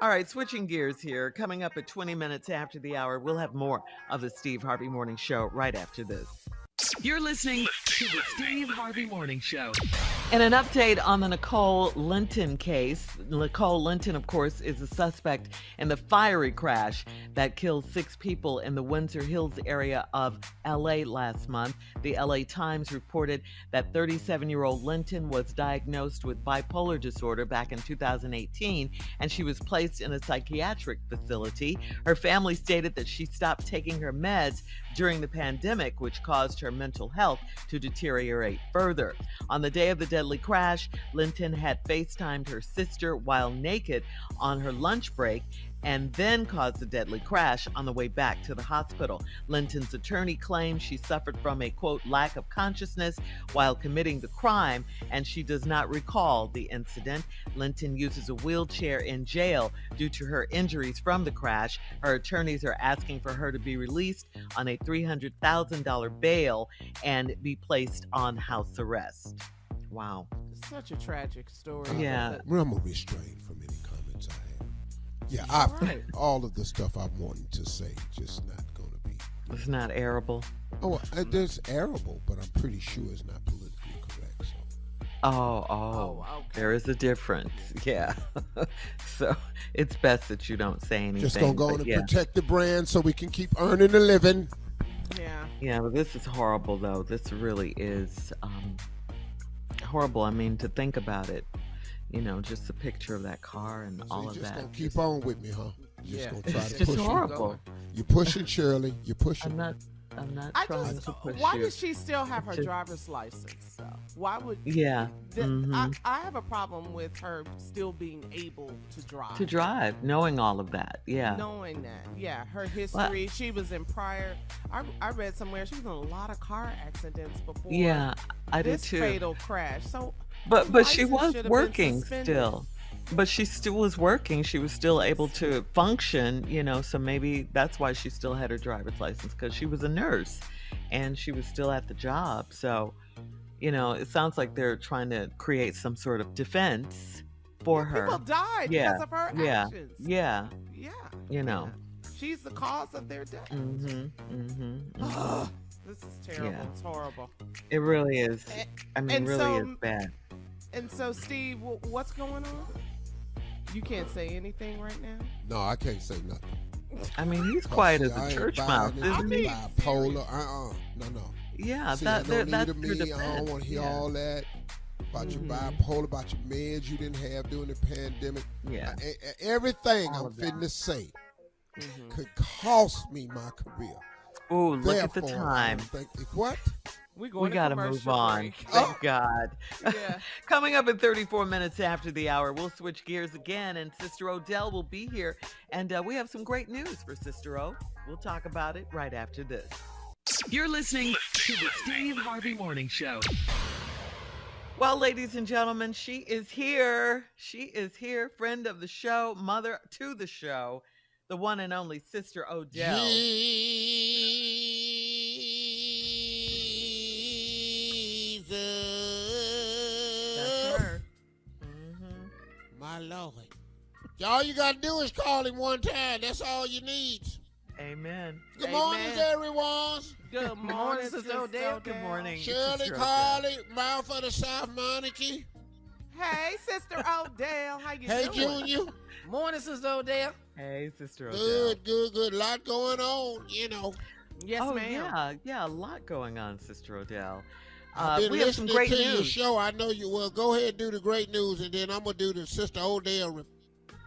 [SPEAKER 4] All right, switching gears here. Coming up at 20 minutes after the hour, we'll have more of the Steve Harvey Morning Show right after this.
[SPEAKER 2] You're listening to the Steve Harvey Morning Show.
[SPEAKER 4] And an update on the Nicole Linton case. Nicole Linton, of course, is a suspect in the fiery crash that killed 6 people in the Windsor Hills area of LA last month. The LA Times reported that 37-year-old Linton was diagnosed with bipolar disorder back in 2018, and she was placed in a psychiatric facility. Her family stated that she stopped taking her meds during the pandemic, which caused her mental health to deteriorate further. On the day of the deadly crash, Linton had FaceTimed her sister while naked on her lunch break and then caused the deadly crash on the way back to the hospital. Linton's attorney claims she suffered from a, quote, lack of consciousness while committing the crime, and she does not recall the incident. Linton uses a wheelchair in jail due to her injuries from the crash. Her attorneys are asking for her to be released on a $300,000 bail and be placed on house arrest. Wow.
[SPEAKER 5] It's such a tragic story.
[SPEAKER 4] Yeah.
[SPEAKER 1] I'm gonna restrain from any comments I have. Yeah, all of the stuff I'm wanting to say just not gonna be.
[SPEAKER 4] It's not arable.
[SPEAKER 1] Oh, it's arable, but I'm pretty sure it's not politically correct. So
[SPEAKER 4] Oh,
[SPEAKER 5] okay.
[SPEAKER 4] there is a difference. Yeah. So it's best that you don't say anything.
[SPEAKER 1] just gonna go
[SPEAKER 4] but
[SPEAKER 1] on and
[SPEAKER 4] yeah.
[SPEAKER 1] protect the brand so we can keep earning a living.
[SPEAKER 5] Yeah.
[SPEAKER 4] Yeah, but this is horrible, though. This really is horrible. I mean, to think about it, just the picture of that car and
[SPEAKER 1] So
[SPEAKER 4] all
[SPEAKER 1] you
[SPEAKER 4] of
[SPEAKER 1] just
[SPEAKER 4] that.
[SPEAKER 1] gonna keep on with me, huh? You just
[SPEAKER 3] Yeah.
[SPEAKER 1] gonna try
[SPEAKER 4] It's
[SPEAKER 1] to
[SPEAKER 4] just
[SPEAKER 1] push me.
[SPEAKER 4] horrible.
[SPEAKER 1] You're pushing, Shirley. You're pushing.
[SPEAKER 4] I'm not
[SPEAKER 5] I
[SPEAKER 4] trying
[SPEAKER 5] just,
[SPEAKER 4] to push
[SPEAKER 5] why
[SPEAKER 4] you.
[SPEAKER 5] does she still have her
[SPEAKER 4] Just-
[SPEAKER 5] driver's license? Though? Why would?
[SPEAKER 4] Yeah.
[SPEAKER 5] I have a problem with her still being able to drive.
[SPEAKER 4] To drive, knowing all of that. Yeah.
[SPEAKER 5] Knowing that, yeah, her history. She was in prior. I read somewhere she was in a lot of car accidents before.
[SPEAKER 4] Yeah, I did
[SPEAKER 5] this
[SPEAKER 4] too.
[SPEAKER 5] fatal crash. So
[SPEAKER 4] But she
[SPEAKER 5] License
[SPEAKER 4] was
[SPEAKER 5] should have been
[SPEAKER 4] working
[SPEAKER 5] suspended.
[SPEAKER 4] still. But she still was working. She was still able to function, so maybe that's why she still had her driver's license because she was a nurse and she was still at the job. So, it sounds like they're trying to create some sort of defense for her.
[SPEAKER 5] People died
[SPEAKER 4] Yeah,
[SPEAKER 5] because of her
[SPEAKER 4] yeah,
[SPEAKER 5] actions.
[SPEAKER 4] yeah,
[SPEAKER 5] Yeah.
[SPEAKER 4] you know.
[SPEAKER 5] yeah. She's the cause of their death.
[SPEAKER 4] Mm-hmm.
[SPEAKER 5] This is terrible.
[SPEAKER 4] Yeah.
[SPEAKER 5] It's horrible.
[SPEAKER 4] It really is. I mean,
[SPEAKER 5] and
[SPEAKER 4] really
[SPEAKER 5] so-
[SPEAKER 4] is bad.
[SPEAKER 5] And so, Steve, what's going on? You can't say anything right now?
[SPEAKER 1] No, I can't say nothing.
[SPEAKER 4] I mean, he's quiet as
[SPEAKER 1] I
[SPEAKER 4] a
[SPEAKER 1] ain't
[SPEAKER 4] church
[SPEAKER 1] buying
[SPEAKER 4] mouse,
[SPEAKER 1] into
[SPEAKER 4] isn't he?
[SPEAKER 1] bipolar. No.
[SPEAKER 4] Yeah,
[SPEAKER 1] See,
[SPEAKER 4] that's
[SPEAKER 1] no need
[SPEAKER 4] their
[SPEAKER 1] of me. I don't
[SPEAKER 4] defense.
[SPEAKER 1] want to hear
[SPEAKER 4] Yeah.
[SPEAKER 1] all that about your
[SPEAKER 4] Mhm.
[SPEAKER 1] bipolar, about your meds you didn't have during the pandemic.
[SPEAKER 4] Yeah.
[SPEAKER 1] Everything
[SPEAKER 4] All
[SPEAKER 1] I'm
[SPEAKER 4] of that.
[SPEAKER 1] fitting to say
[SPEAKER 5] Mm-hmm.
[SPEAKER 1] could cost me my career.
[SPEAKER 4] Ooh, look at the
[SPEAKER 1] Therefore,
[SPEAKER 4] time.
[SPEAKER 1] I don't think, what?
[SPEAKER 5] We
[SPEAKER 4] We gotta move on. Thank God.
[SPEAKER 5] Yeah.
[SPEAKER 4] Coming up in 34 minutes after the hour, we'll switch gears again, and Sister Odell will be here. And we have some great news for Sister O. We'll talk about it right after this.
[SPEAKER 2] You're listening to the Steve Harvey Morning Show.
[SPEAKER 4] Well, ladies and gentlemen, she is here. She is here, friend of the show, mother to the show, the one and only Sister Odell. That's her.
[SPEAKER 1] My Lord. All you got to do is call him one time. That's all you need.
[SPEAKER 4] Amen.
[SPEAKER 1] Good
[SPEAKER 5] Amen.
[SPEAKER 1] morning, everyone.
[SPEAKER 5] Good morning, Sister Odell.
[SPEAKER 4] Good morning.
[SPEAKER 1] Shirley,
[SPEAKER 4] Sister Odell.
[SPEAKER 1] Carly, mouth of the South Monarchy.
[SPEAKER 5] Hey, Sister Odell. How you
[SPEAKER 1] Hey,
[SPEAKER 5] doing?
[SPEAKER 1] Junior.
[SPEAKER 3] Morning, Sister Odell.
[SPEAKER 4] Hey, Sister Odell.
[SPEAKER 1] Good. A lot going on,
[SPEAKER 5] Yes,
[SPEAKER 4] Oh,
[SPEAKER 5] ma'am.
[SPEAKER 4] yeah, a lot going on, Sister Odell.
[SPEAKER 1] I've been
[SPEAKER 4] we have some
[SPEAKER 1] listening
[SPEAKER 4] great
[SPEAKER 1] to your
[SPEAKER 4] news.
[SPEAKER 1] show. I know you will. Go ahead and do the great news, and then I'm going to do the Sister Odell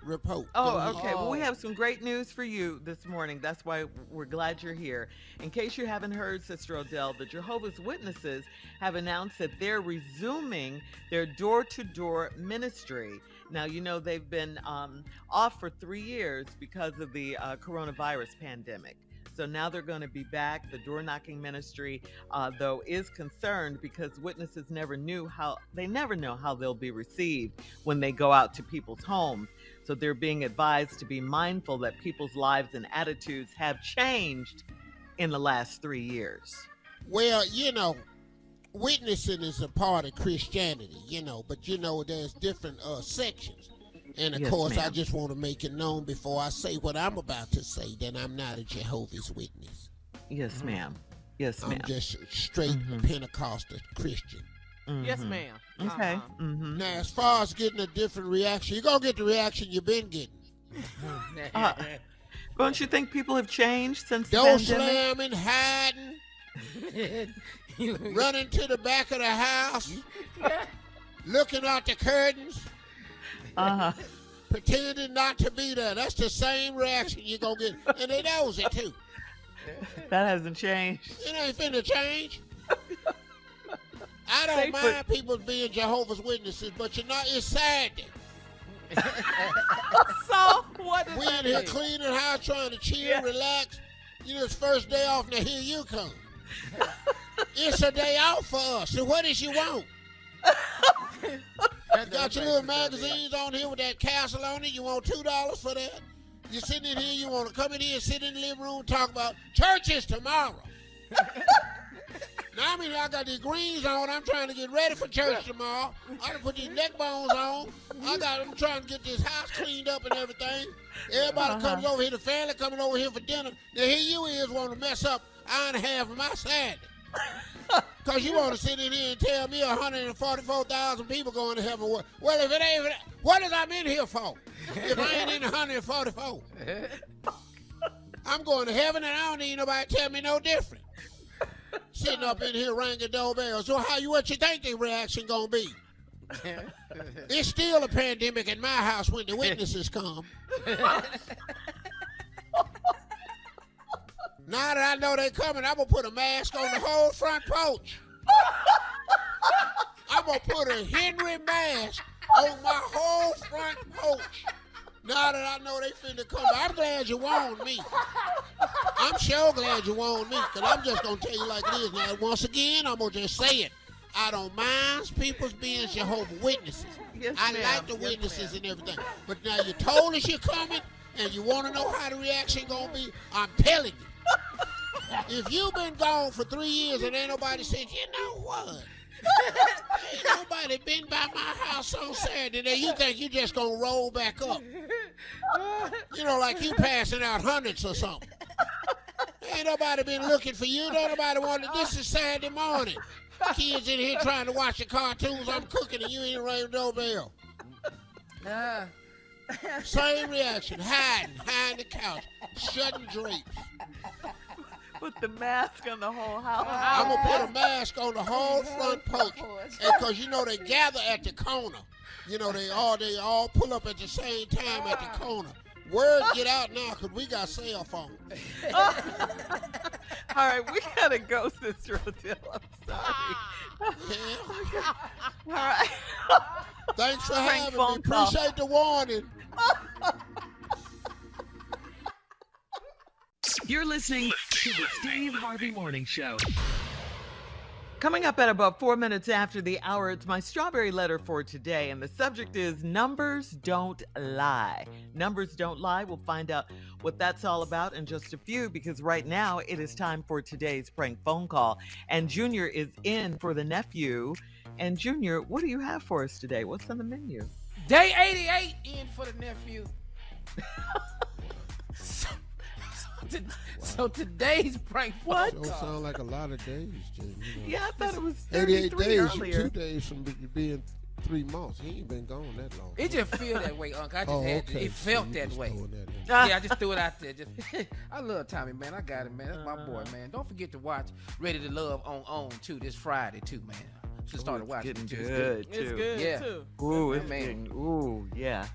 [SPEAKER 1] report. Go
[SPEAKER 4] Oh,
[SPEAKER 1] ahead.
[SPEAKER 4] okay. Well, we have some great news for you this morning. That's why we're glad you're here. In case you haven't heard, Sister Odell, the Jehovah's Witnesses have announced that they're resuming their door-to-door ministry. Now, they've been off for 3 years because of the coronavirus pandemic. So now they're going to be back. The door-knocking ministry, though, is concerned because witnesses never know how they'll be received when they go out to people's homes. So they're being advised to be mindful that people's lives and attitudes have changed in the last 3 years.
[SPEAKER 1] Well, witnessing is a part of Christianity, but there's different sections. And of
[SPEAKER 4] Yes,
[SPEAKER 1] course, I
[SPEAKER 4] ma'am.
[SPEAKER 1] just want to make it known before I say what I'm about to say that I'm not a Jehovah's Witness.
[SPEAKER 4] Yes, ma'am. Yes, ma'am.
[SPEAKER 1] I'm just a straight Pentecostal Christian.
[SPEAKER 5] Yes, ma'am.
[SPEAKER 4] Okay.
[SPEAKER 5] Uh-huh.
[SPEAKER 4] Mm-hmm.
[SPEAKER 1] Now, as far as getting a different reaction, you're going to get the reaction you've been getting.
[SPEAKER 4] Don't you think people have changed since the
[SPEAKER 1] Door
[SPEAKER 4] pandemic?
[SPEAKER 1] slamming, hiding, running to the back of the house, looking out the curtains,
[SPEAKER 4] Uh-huh.
[SPEAKER 1] pretending not to be there. That's the same reaction you're going to get. And they knows it, too.
[SPEAKER 4] That hasn't changed.
[SPEAKER 1] It ain't finna change. I don't
[SPEAKER 4] They
[SPEAKER 1] mind people being Jehovah's Witnesses, but it's Saturday.
[SPEAKER 5] So, what does
[SPEAKER 1] We
[SPEAKER 5] that
[SPEAKER 1] in here
[SPEAKER 5] mean?
[SPEAKER 1] cleaning house, trying to chill,
[SPEAKER 4] Yeah.
[SPEAKER 1] relax. It's first day off, now here you come. It's a day out for us. So what is you want? You got your little magazines on here with that castle on it. You want $2 for that? You're sitting in here, you want to come in here and sit in the living room and talk about church is tomorrow. Now, I got these greens on. I'm trying to get ready for church tomorrow. I done put these neck bones on. I'm trying to get this house cleaned up and everything. Everybody comes over here, the family coming over here for dinner. Now, here you is want to mess up hour and a half of my Saturday. Because you want to sit in here and tell me 144,000 people going to heaven. Well, if it ain't, what is I'm in here for? If I ain't in 144. I'm going to heaven and I don't need nobody to tell me no different. Sitting up in here ringing doorbells. So what you think the reaction going to be? It's still a pandemic in my house when the witnesses come. Now that I know they coming, I'm going to put a mask on the whole front porch. I'm going to put a Henry mask on my whole front porch. Now that I know they finna come, I'm glad you warned me. I'm sure glad you warned me, because I'm just going to tell you like it is. Now, once again, I'm going to just say it.
[SPEAKER 8] I don't mind people's being Jehovah Witnesses.
[SPEAKER 4] Yes,
[SPEAKER 8] I
[SPEAKER 4] ma'am.
[SPEAKER 8] like the
[SPEAKER 4] Yes,
[SPEAKER 8] witnesses
[SPEAKER 4] ma'am.
[SPEAKER 8] and everything. But now you told us you're coming, and you want to know how the reaction gonna be. I'm telling you, if you've been gone for 3 years and ain't nobody said, you know what? Ain't nobody been by my house on Saturday. Now you think you just gonna roll back up? You know, like you passing out hundreds or something. Ain't nobody been looking for you. Don't nobody want to. This is Saturday morning. Kids in here trying to watch the cartoons I'm cooking and you ain't ringing the doorbell. Same reaction. Hiding the couch, shutting drapes.
[SPEAKER 4] Put the mask on the whole house.
[SPEAKER 8] I'm going to put a mask on the whole front porch. Because, you know, they gather at the corner. You know, they all pull up at the same time at the corner. Word get out now because we got cell phones.
[SPEAKER 4] All right, we got to go, Sister Odell. I'm sorry. All right.
[SPEAKER 8] Thanks for
[SPEAKER 4] Prank
[SPEAKER 8] having me.
[SPEAKER 4] phone call.
[SPEAKER 8] Appreciate the warning.
[SPEAKER 2] You're listening to the Steve Harvey Morning Show.
[SPEAKER 4] Coming up at about 4 minutes after the hour, it's my strawberry letter for today, and the subject is Numbers Don't Lie. Numbers Don't Lie. We'll find out what that's all about in just a few, because right now it is time for today's prank phone call, and Junior is in for the nephew. And Junior, what do you have for us today? What's on the menu?
[SPEAKER 3] Day 88 in for the nephew. So today's prank phone
[SPEAKER 1] Don't
[SPEAKER 3] call.
[SPEAKER 1] sound like a lot of days, Jim. You know.
[SPEAKER 4] Yeah, I thought it was
[SPEAKER 1] 88
[SPEAKER 4] 33
[SPEAKER 1] days,
[SPEAKER 4] earlier.
[SPEAKER 1] 2 days from being 3 months. He ain't been gone that long.
[SPEAKER 3] It just feel that way, Uncle. I just
[SPEAKER 1] okay.
[SPEAKER 3] it felt
[SPEAKER 1] So you
[SPEAKER 3] that
[SPEAKER 1] just
[SPEAKER 3] way.
[SPEAKER 1] throwing that in.
[SPEAKER 3] Yeah, I just threw it out there. Just I love Tommy, man. I got it, man. That's my boy, man. Don't forget to watch Ready to Love on too this Friday too, man. Should start watching
[SPEAKER 4] Getting
[SPEAKER 3] it, too.
[SPEAKER 4] good,
[SPEAKER 5] It's
[SPEAKER 4] too.
[SPEAKER 5] good,
[SPEAKER 3] Yeah.
[SPEAKER 5] too.
[SPEAKER 4] Ooh,
[SPEAKER 3] Yeah,
[SPEAKER 4] it's
[SPEAKER 3] man.
[SPEAKER 4] getting, ooh, yeah.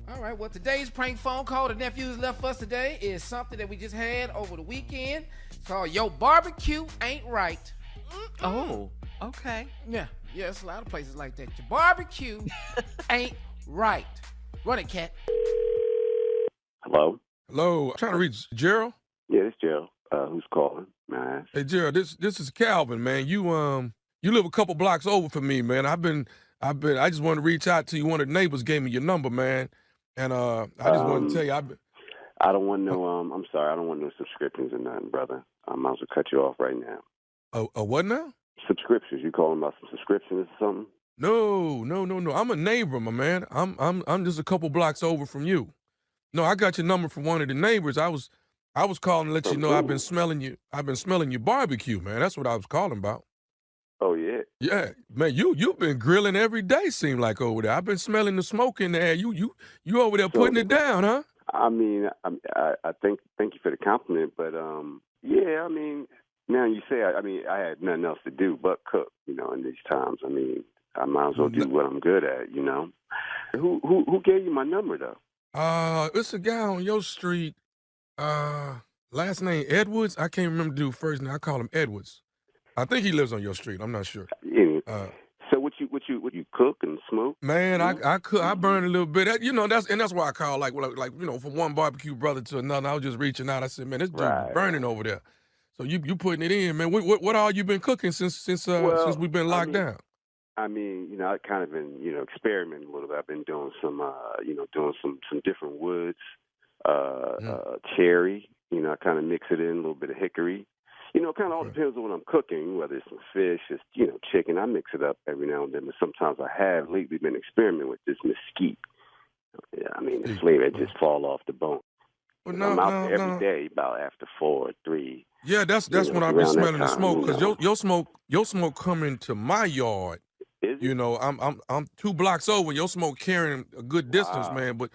[SPEAKER 3] All right, well, today's prank phone call the nephews left for us today is something that we just had over the weekend. It's called Yo Barbecue Ain't Right.
[SPEAKER 4] Oh, okay.
[SPEAKER 3] Yeah, it's a lot of places like that. Your barbecue ain't right. Run it, cat.
[SPEAKER 9] Hello?
[SPEAKER 10] Hello, I'm trying to reach Gerald.
[SPEAKER 9] Yeah, this Gerald. Who's calling? May I ask?
[SPEAKER 10] Hey Gerald, this is Calvin, man. You live a couple blocks over from me, man. I just wanted to reach out to you. One of the neighbors gave me your number, man, and I just wanted to tell you
[SPEAKER 9] I don't want no. I'm sorry. I don't want no subscriptions or nothing, brother. I might as well cut you off right now.
[SPEAKER 10] What now?
[SPEAKER 9] Subscriptions? You calling about some subscriptions or something?
[SPEAKER 10] No. I'm a neighbor, my man. I'm just a couple blocks over from you. No, I got your number from one of the neighbors. I was calling to let you know I've been smelling your barbecue, man. That's what I was calling about.
[SPEAKER 9] Oh yeah.
[SPEAKER 10] Yeah, man, you've been grilling every day, seem like over there. I've been smelling the smoke in the air. You over there putting it down, huh?
[SPEAKER 9] I mean, I thank you for the compliment, but yeah, I mean, now you say, I had nothing else to do but cook, you know, in these times. I mean, I might as well do what I'm good at, you know. Who gave you my number though?
[SPEAKER 10] It's a guy on your street. Last name Edwards. I can't remember the dude first name. I call him Edwards. I think he lives on your street. I'm not sure.
[SPEAKER 9] Yeah. So what you cook and smoke?
[SPEAKER 10] Man, I cook. I burn a little bit. You know, that's why I call like you know, from one barbecue brother to another. I was just reaching out. I said, man, this dude is burning over there. So you putting it in, man. What all you been cooking since we've been locked down?
[SPEAKER 9] I mean, you know, I kind of been, you know, experimenting a little bit. I've been doing some, doing some different woods, cherry. You know, I kind of mix it in a little bit of hickory. You know, it kind of all depends on what I'm cooking, whether it's some fish, it's, you know, chicken. I mix it up every now and then, but sometimes I have lately been experimenting with this mesquite. Yeah, I mean, the flavor just fall off the bone.
[SPEAKER 10] Well,
[SPEAKER 9] I'm out there every day about after 4 or 3.
[SPEAKER 10] Yeah, that's when I've been smelling the smoke, because your smoke coming to my yard. You know, I'm 2 blocks over. Your smoke carrying a good distance, man. But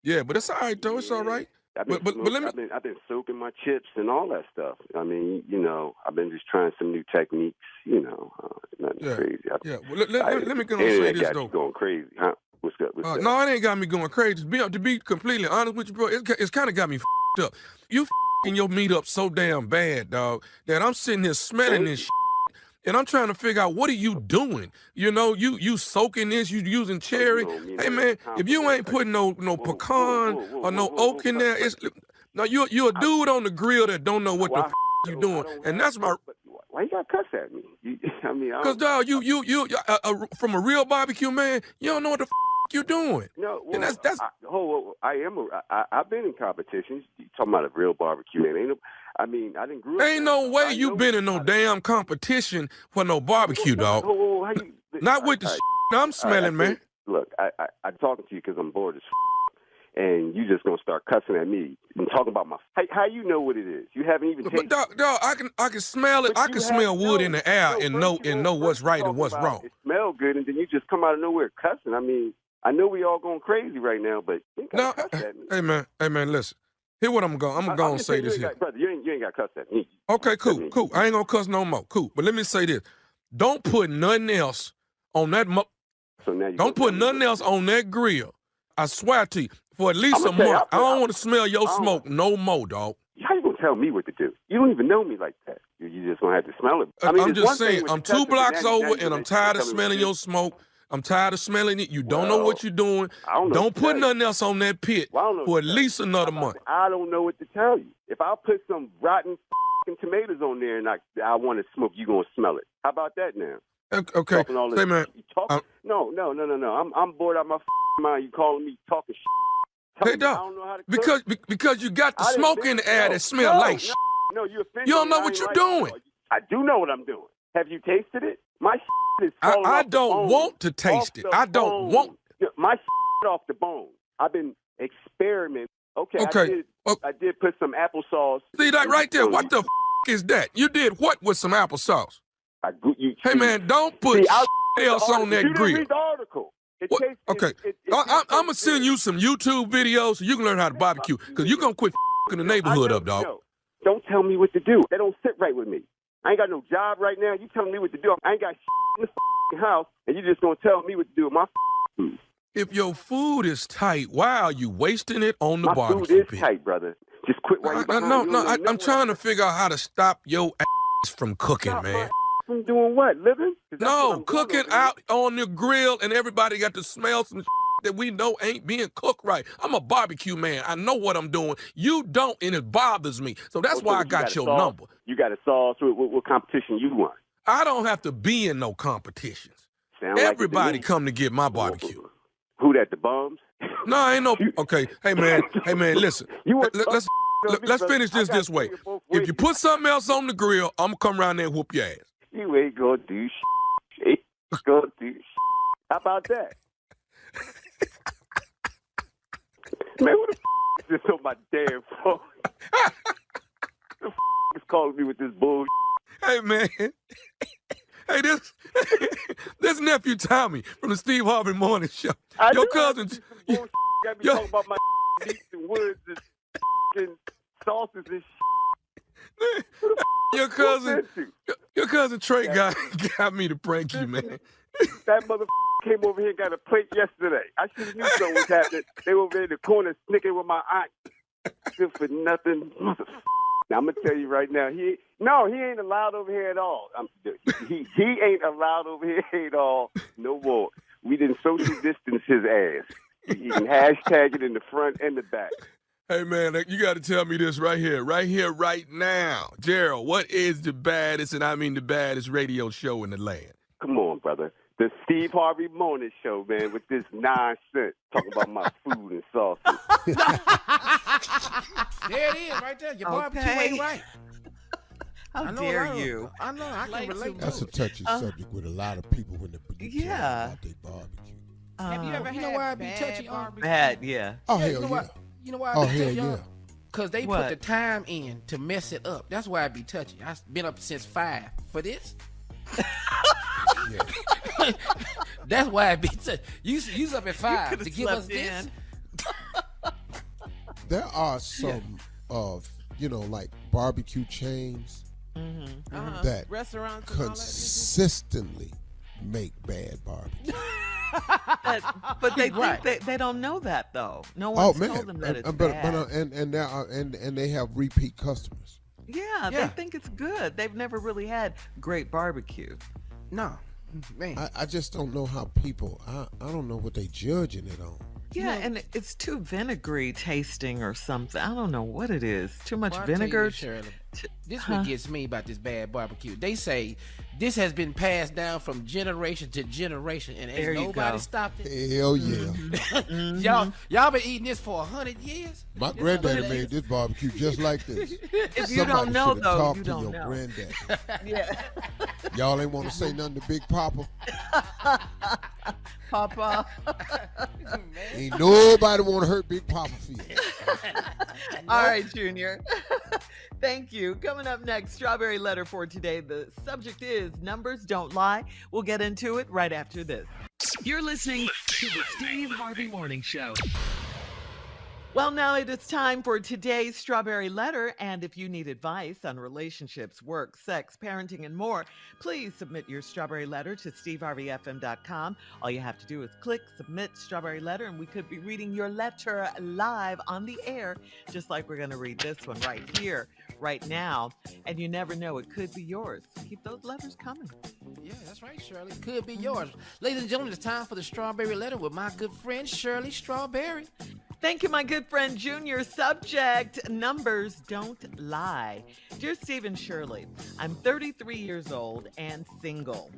[SPEAKER 10] it's all right though. It's all right.
[SPEAKER 9] I've been soaking my chips and all that stuff. I mean, you know, I've been just trying some new techniques. You know, nothing crazy.
[SPEAKER 10] Well, let me go and say this though.
[SPEAKER 9] You going crazy, huh? What's up?
[SPEAKER 10] No, it ain't got me going crazy. To be completely honest with you, bro, it's kind of got me f***ed up. You f***ing your meat up so damn bad, dog, that I'm sitting here smelling this shit, and I'm trying to figure out what are you doing? You know, you soaking this, you using cherry. Hey man, if you ain't putting no pecan or no oak in there, it's no you a dude on the grill that don't know what the f*** you doing, and that's my.
[SPEAKER 9] Why you gotta cuss at me? I mean,
[SPEAKER 10] Cause dog, you from a real barbecue man, you don't know what the you doing.
[SPEAKER 9] No, well,
[SPEAKER 10] and that's.
[SPEAKER 9] I've been in competitions. You talking about a real barbecue man? I didn't grow up.
[SPEAKER 10] Ain't no way you been in no damn competition for no barbecue, dog. Not with the I'm smelling, man.
[SPEAKER 9] Look, I'm talking to you because I'm bored as and you just gonna start cussing at me and talking about my. How you know what it is? You haven't even tasted.
[SPEAKER 10] But dog, I can smell it. I can smell wood in the air and know what's right and what's wrong.
[SPEAKER 9] It smell good, and then you just come out of nowhere cussing. I mean, I know we all going crazy right now, but you ain't gotta cuss at me.
[SPEAKER 10] Hey man, listen. Here what I'm gonna say this here.
[SPEAKER 9] Brother, you ain't got to cuss at me.
[SPEAKER 10] Okay, cool. I ain't gonna cuss no more. Cool. But let me say this: don't put nothing else on that. Don't put nothing else on that grill. I swear to you, for at least a month, I don't want to smell your smoke no more, dog.
[SPEAKER 9] How you gonna tell me what to do? You don't even know me like that. You just gonna have to smell it.
[SPEAKER 10] I'm just saying, I'm 2 blocks over, and I'm tired of smelling your smoke. I'm tired of smelling it. You don't know what you're doing. Don't put nothing else on that pit for at least another month.
[SPEAKER 9] I don't know what to tell you. If I put some rotten tomatoes on there and I want to smoke, you gonna smell it. How about that now?
[SPEAKER 10] Okay. Hey man.
[SPEAKER 9] No. I'm bored out of my mind. You calling me talking shit.
[SPEAKER 10] Hey dog. Because you got the smoke in the air that smell like shit.
[SPEAKER 9] No, you offended.
[SPEAKER 10] You don't know what you're doing.
[SPEAKER 9] I do know what I'm doing. Have you tasted it? My shit is falling
[SPEAKER 10] I
[SPEAKER 9] off the
[SPEAKER 10] don't
[SPEAKER 9] bone.
[SPEAKER 10] want to taste it. I don't want.
[SPEAKER 9] My shit off the bone. I've been experimenting. Okay. I did put some applesauce.
[SPEAKER 10] See that right there? What the is that? You did what with some applesauce? Hey man, don't put else on that grill.
[SPEAKER 9] You didn't read the article.
[SPEAKER 10] Okay, I'm gonna send you some YouTube videos so you can learn how to barbecue. Cause you gonna quit the neighborhood up, dog.
[SPEAKER 9] Don't tell me what to do. That don't sit right with me. I ain't got no job right now. You telling me what to do? I ain't got in the house, and you just gonna tell me what to do with my food.
[SPEAKER 10] If your food is tight, why are you wasting it on the barbecue pit?
[SPEAKER 9] My food is tight, brother. Just quit while you're behind.
[SPEAKER 10] No. I'm trying to figure out how to stop your ass from cooking, man.
[SPEAKER 9] From doing what? Living?
[SPEAKER 10] No, cooking out on the grill, and everybody got to smell some that we know ain't being cooked right. I'm a barbecue man. I know what I'm doing. You don't, and it bothers me. So that's why I got your number.
[SPEAKER 9] You got a sauce. What competition you want?
[SPEAKER 10] I don't have to be in no competitions. Everybody come to get my barbecue.
[SPEAKER 9] Who that, the bums?
[SPEAKER 10] No, ain't no. Okay, hey man, listen. Let's finish this way. If you put something else on the grill, I'm gonna come around there and whoop your ass.
[SPEAKER 9] You ain't gonna do shit. Ain't gonna do shit. How about that? Man, who the is this on my damn phone? The is calling me with this bullshit?
[SPEAKER 10] Hey man. Hey, this nephew Tommy from the Steve Harvey Morning Show. Your cousin.
[SPEAKER 9] Got me talking about my meats and woods and sauces and shit.
[SPEAKER 10] Your cousin Trey got me to prank you, man.
[SPEAKER 9] That mother came over here and got a plate yesterday. I should have knew something was happening. They were over there in the corner snicking with my aunt. Good for nothing. Now, I'm going to tell you right now, he ain't allowed over here at all. He ain't allowed over here at all no more. We didn't social distance his ass. You can hashtag it in the front and the back.
[SPEAKER 10] Hey, man, you got to tell me this right here, right now. Gerald, what is the baddest, and I mean the baddest radio show in the land?
[SPEAKER 9] Come on, brother. The Steve Harvey Morning Show, man, with this nonsense talking about my food and sauces.
[SPEAKER 3] There it is, right there. Your barbecue ain't right.
[SPEAKER 4] How dare you?
[SPEAKER 3] I know. I can relate.
[SPEAKER 8] That's a touchy subject with a lot of people when they tell about their barbecue.
[SPEAKER 5] Have you ever had
[SPEAKER 3] why I be touchy
[SPEAKER 5] barbecue?
[SPEAKER 4] Bad, yeah.
[SPEAKER 8] Oh, hell yeah.
[SPEAKER 3] You know why I be touchy?
[SPEAKER 8] Yeah.
[SPEAKER 3] Because they put the time in to mess it up. That's why I be touchy. I've been up since 5 for this. That's why I be touchy. You's up at 5 to give us this.
[SPEAKER 8] There are some like barbecue chains that
[SPEAKER 5] restaurants
[SPEAKER 8] consistently make bad barbecue.
[SPEAKER 4] But they think they don't know that though. No one's told them that it's bad.
[SPEAKER 8] And they have repeat customers.
[SPEAKER 4] Yeah, they think it's good. They've never really had great barbecue.
[SPEAKER 3] No, man.
[SPEAKER 8] I just don't know how people. I don't know what they judging it on.
[SPEAKER 4] Yeah, and it's too vinegary tasting or something. I don't know what it is. Too much vinegar.
[SPEAKER 3] Shirley, this what gets me about this bad barbecue. They say this has been passed down from generation to generation, and ain't nobody stopped it.
[SPEAKER 8] Hell yeah.
[SPEAKER 3] Y'all been eating this for 100 years?
[SPEAKER 8] My granddaddy made this barbecue just like this.
[SPEAKER 4] If you don't know, though, you don't know.
[SPEAKER 8] Granddaddy.
[SPEAKER 4] Yeah.
[SPEAKER 8] Y'all ain't want to say nothing to Big Papa?
[SPEAKER 5] Papa.
[SPEAKER 8] Ain't nobody want to hurt Big Papa feelings.
[SPEAKER 4] All right, Junior. Thank you. Coming up next, Strawberry Letter for today. The subject is Numbers Don't Lie. We'll get into it right after this.
[SPEAKER 2] You're listening to the Steve Harvey Morning Show.
[SPEAKER 4] Well, now it is time for today's Strawberry Letter, and if you need advice on relationships, work, sex, parenting, and more, please submit your Strawberry Letter to steveharveyfm.com. All you have to do is click Submit Strawberry Letter, and we could be reading your letter live on the air, just like we're going to read this one right here, right now. And you never know, it could be yours. Keep those letters coming.
[SPEAKER 3] Yeah, that's right, Shirley. It could be yours. Ladies and gentlemen, it's time for the Strawberry Letter with my good friend, Shirley Strawberry.
[SPEAKER 4] Thank you, my good friend Junior. Subject, numbers don't lie. Dear Steve and Shirley, I'm 33 years old and single.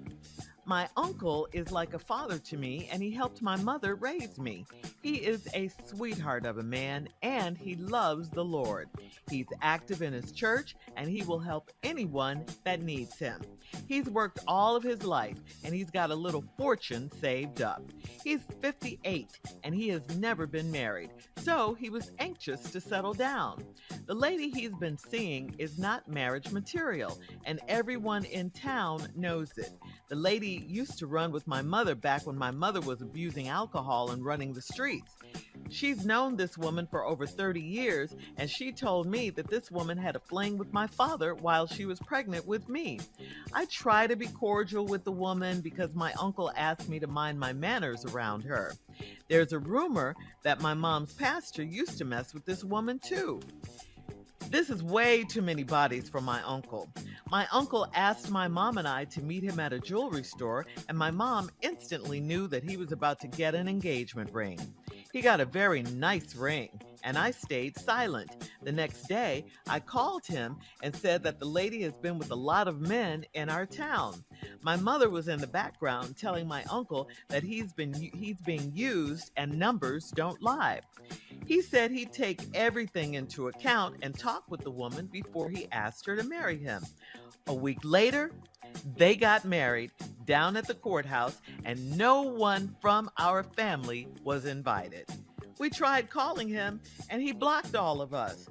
[SPEAKER 4] My uncle is like a father to me, and he helped my mother raise me. He is a sweetheart of a man, and he loves the Lord. He's active in his church, and he will help anyone that needs him. He's worked all of his life, and he's got a little fortune saved up. He's 58, and he has never been married, so he was anxious to settle down. The lady he's been seeing is not marriage material, and everyone in town knows it. The lady used to run with my mother back when my mother was abusing alcohol and running the streets. She's known this woman for over 30 years, and she told me that this woman had a fling with my father while she was pregnant with me. I try to be cordial with the woman because my uncle asked me to mind my manners around her. There's a rumor that my mom's pastor used to mess with this woman too. This is way too many bodies for my uncle. My uncle asked my mom and I to meet him at a jewelry store, and my mom instantly knew that he was about to get an engagement ring. He got a very nice ring, and I stayed silent. The next day, I called him and said that the lady has been with a lot of men in our town. My mother was in the background telling my uncle that he's being used and numbers don't lie. He said he'd take everything into account and talk with the woman before he asked her to marry him. A week later, they got married down at the courthouse, and no one from our family was invited. We tried calling him, and he blocked all of us.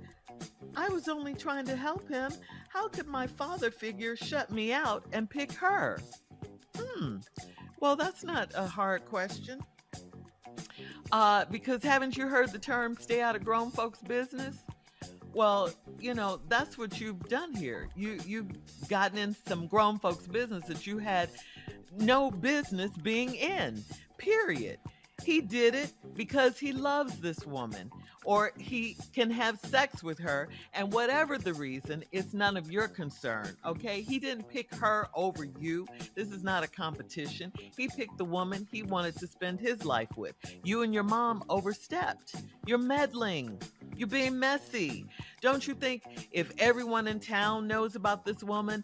[SPEAKER 4] I was only trying to help him. How could my father figure shut me out and pick her? Well, that's not a hard question. Because haven't you heard the term stay out of grown folks' business? Well, you know, that's what you've done here. You've gotten in some grown folks' business that you had no business being in, period. He did it because he loves this woman, or he can have sex with her, and whatever the reason, it's none of your concern, okay? He didn't pick her over you. This is not a competition. He picked the woman he wanted to spend his life with. You and your mom overstepped. You're meddling. You're being messy. Don't you think if everyone in town knows about this woman,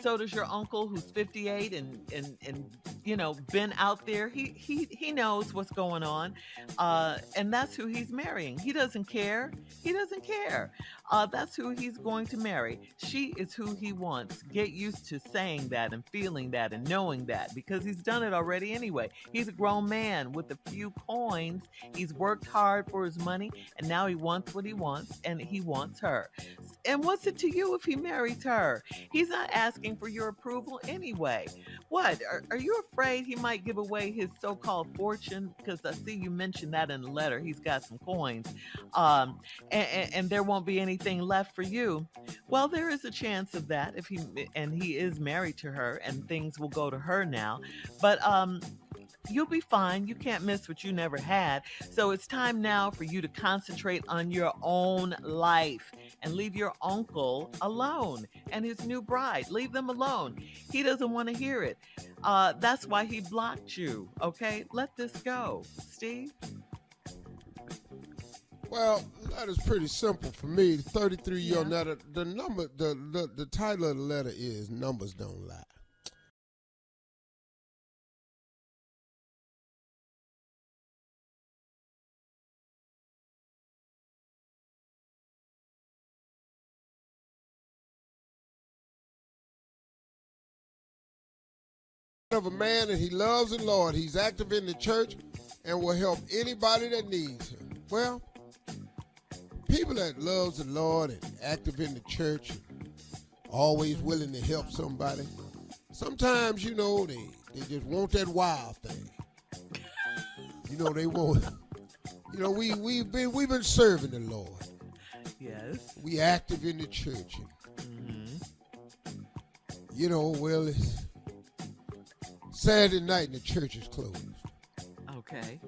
[SPEAKER 4] so does your uncle who's 58 and you know, been out there. He knows what's going on, and that's who he's marrying. He doesn't care. He doesn't care. That's who he's going to marry. She is who he wants. Get used to saying that and feeling that and knowing that, because he's done it already anyway. He's a grown man with a few coins. He's worked hard for his money, and now he wants what he wants, and he wants her. And what's it to you if he marries her? He's not asking for your approval anyway. What? Are you afraid he might give away his so-called fortune? Because I see you mentioned that in the letter. He's got some coins. And there won't be anything left for you. Well, there is a chance of that if he is married to her, and things will go to her now. But you'll be fine. You can't miss what you never had. So it's time now for you to concentrate on your own life and leave your uncle alone and his new bride. Leave them alone. He doesn't want to hear it. That's why he blocked you. Okay? Let this go. Steve?
[SPEAKER 1] Well, that is pretty simple for me. 33-year-old letter. The number, the title of the letter is "Numbers Don't Lie." Of a man, and he loves the Lord. He's active in the church and will help anybody that needs him. Well, people that loves the Lord and active in the church and always willing to help somebody, sometimes, you know, they just want that wild thing. You know, they want, you know, we've been serving the Lord.
[SPEAKER 4] Yes.
[SPEAKER 1] We active in the church. And, you know, well, it's Saturday night and the church is closed.
[SPEAKER 4] Okay.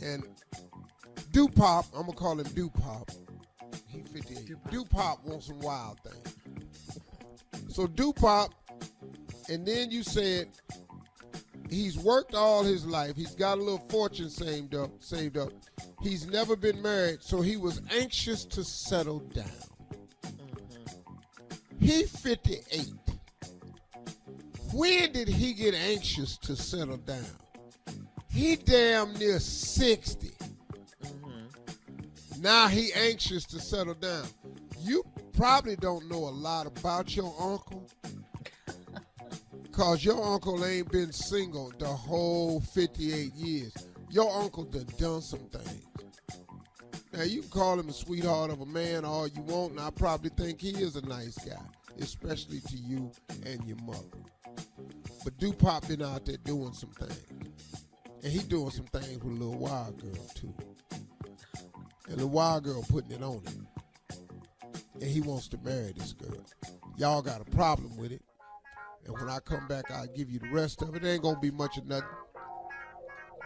[SPEAKER 1] And Dupop, I'm going to call him Dupop. He 58. Dupop wants some wild things. So Dupop, and then you said he's worked all his life. He's got a little fortune saved up. He's never been married, so he was anxious to settle down. He 58. When did he get anxious to settle down? He damn near 60. Now he anxious to settle down. You probably don't know a lot about your uncle, because your uncle ain't been single the whole 58 years. Your uncle done some things. Now, you can call him a sweetheart of a man all you want, and I probably think he is a nice guy, especially to you and your mother. But Dupop been out there doing some things. And he doing some things with a little wild girl, too. And the wild girl putting it on him. And he wants to marry this girl. Y'all got a problem with it. And when I come back, I'll give you the rest of it. It ain't going to be much of nothing.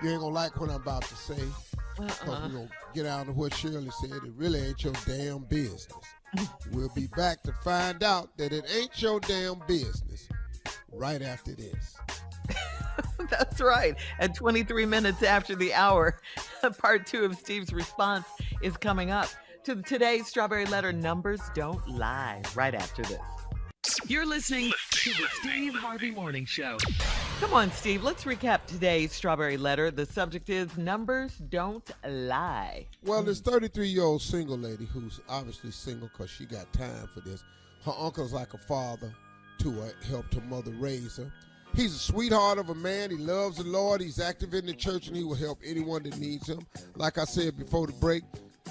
[SPEAKER 1] You ain't going to like what I'm about to say. Because we're going to get out to what Shirley said. It really ain't your damn business. We'll be back to find out that it ain't your damn business right after this.
[SPEAKER 4] That's right. At 23 minutes after the hour, part 2 of Steve's response is coming up to today's Strawberry Letter Numbers Don't Lie right after this.
[SPEAKER 2] You're listening to the Steve Harvey Morning Show.
[SPEAKER 4] Come on, Steve. Let's recap today's Strawberry Letter. The subject is Numbers Don't Lie.
[SPEAKER 1] Well, this 33-year-old single lady who's obviously single because she got time for this. Her uncle's like a father to her, helped her mother raise her. He's a sweetheart of a man. He loves the Lord. He's active in the church, and he will help anyone that needs him. Like I said before the break,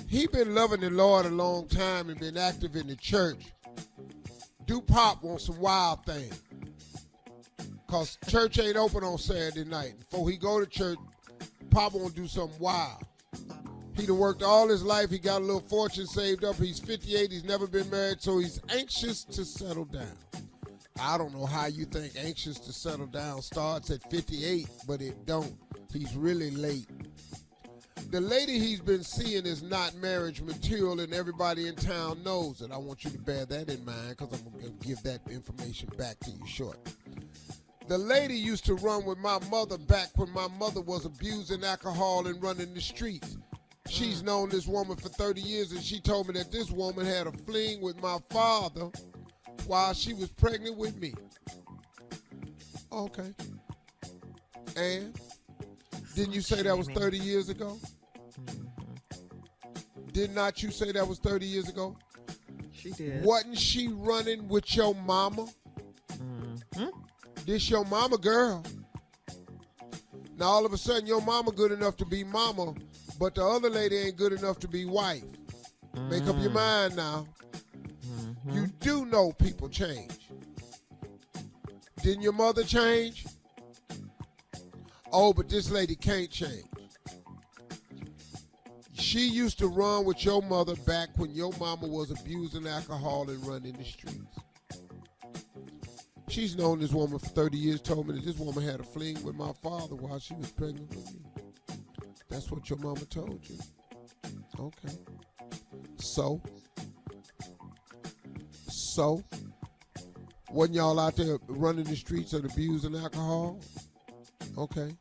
[SPEAKER 1] he been loving the Lord a long time and been active in the church. Dupop wants some wild thing. Because church ain't open on Saturday night. Before he go to church, Pop want to do something wild. He done worked all his life. He got a little fortune saved up. He's 58. He's never been married, so he's anxious to settle down. I don't know how you think anxious to settle down starts at 58, but it don't. He's really late. The lady he's been seeing is not marriage material, and everybody in town knows it. I want you to bear that in mind, because I'm going to give that information back to you shortly. The lady used to run with my mother back when my mother was abusing alcohol and running the streets. She's known this woman for 30 years, and she told me that this woman had a fling with my father while she was pregnant with me. Okay. And didn't you say that was 30 years ago? Did not you say that was 30 years ago?
[SPEAKER 4] She did.
[SPEAKER 1] Wasn't she running with your mama? This your mama girl. Now all of a sudden your mama good enough to be mama, but the other lady ain't good enough to be wife. Make up your mind now. You do know people change. Didn't your mother change? Oh, but this lady can't change. She used to run with your mother back when your mama was abusing alcohol and running the streets. She's known this woman for 30 years, told me that this woman had a fling with my father while she was pregnant with me. That's what your mama told you. Okay. So, wasn't y'all out there running the streets and abusing alcohol? Okay.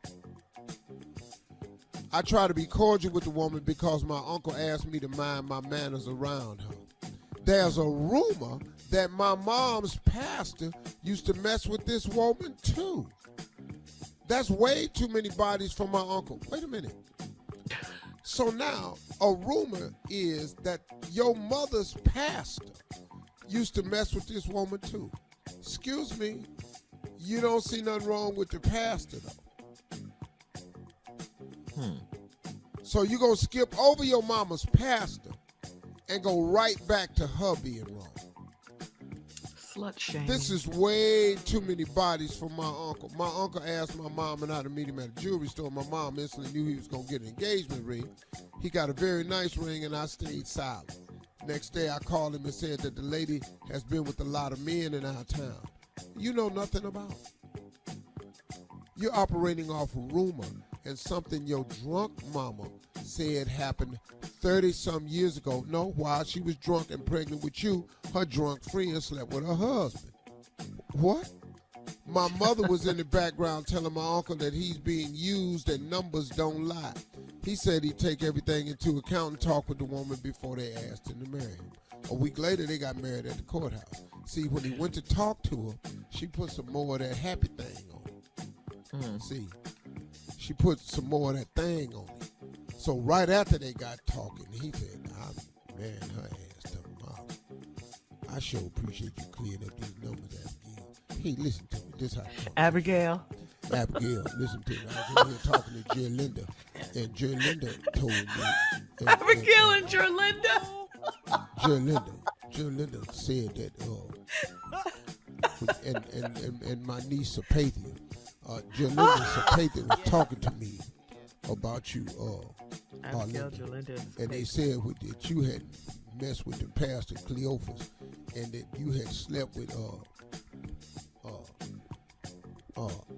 [SPEAKER 1] I try to be cordial with the woman because my uncle asked me to mind my manners around her. There's a rumor that my mom's pastor used to mess with this woman too. That's way too many bodies for my uncle. Wait a minute. So now, a rumor is that your mother's pastor used to mess with this woman too. Excuse me, you don't see nothing wrong with the pastor though. So you gonna skip over your mama's pastor and go right back to her being wrong.
[SPEAKER 4] Slut shame.
[SPEAKER 1] This is way too many bodies for my uncle. My uncle asked my mom and I to meet him at a jewelry store. My mom instantly knew he was gonna get an engagement ring. He got a very nice ring and I stayed silent. Next day I called him and said that the lady has been with a lot of men in our town. You know nothing about it. You're operating off rumor and something your drunk mama said happened 30-some years ago. No, while she was drunk and pregnant with you, her drunk friend slept with her husband. What? My mother was in the background telling my uncle that he's being used and numbers don't lie. He said he'd take everything into account and talk with the woman before they asked him to marry him. A week later, they got married at the courthouse. See, when he went to talk to her, she put some more of that happy thing on him. See, she put some more of that thing on him. So right after they got talking, he said, I'm marrying her ass to mom. I sure appreciate you clearing up these numbers, Abigail. Hey, listen to me. This how it comes.
[SPEAKER 4] Abigail,
[SPEAKER 1] listen to me. I was in here talking to Jerlinda, and Jerlinda told me.
[SPEAKER 4] Abigail and Jerlinda.
[SPEAKER 1] Jerlinda said that, and my niece Sapathia, Jerlinda Sapathia was talking to me about you,
[SPEAKER 4] Abigail, Jerlinda,
[SPEAKER 1] and they said that you had messed with the pastor Cleophas, and that you had slept with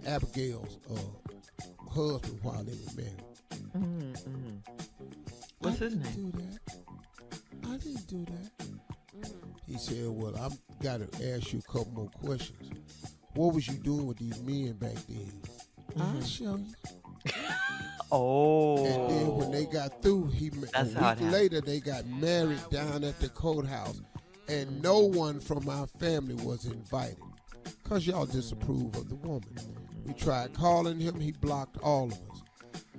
[SPEAKER 1] Abigail's husband while they were married.
[SPEAKER 4] What's his name?
[SPEAKER 1] I didn't do that. He said, well, I've got to ask you a couple more questions. What was you doing with these men back then? I'll show you.
[SPEAKER 4] Oh.
[SPEAKER 1] And then when they got through, a week later, they got married down at the courthouse. And no one from our family was invited because y'all disapprove of the woman. We tried calling him. He blocked all of us.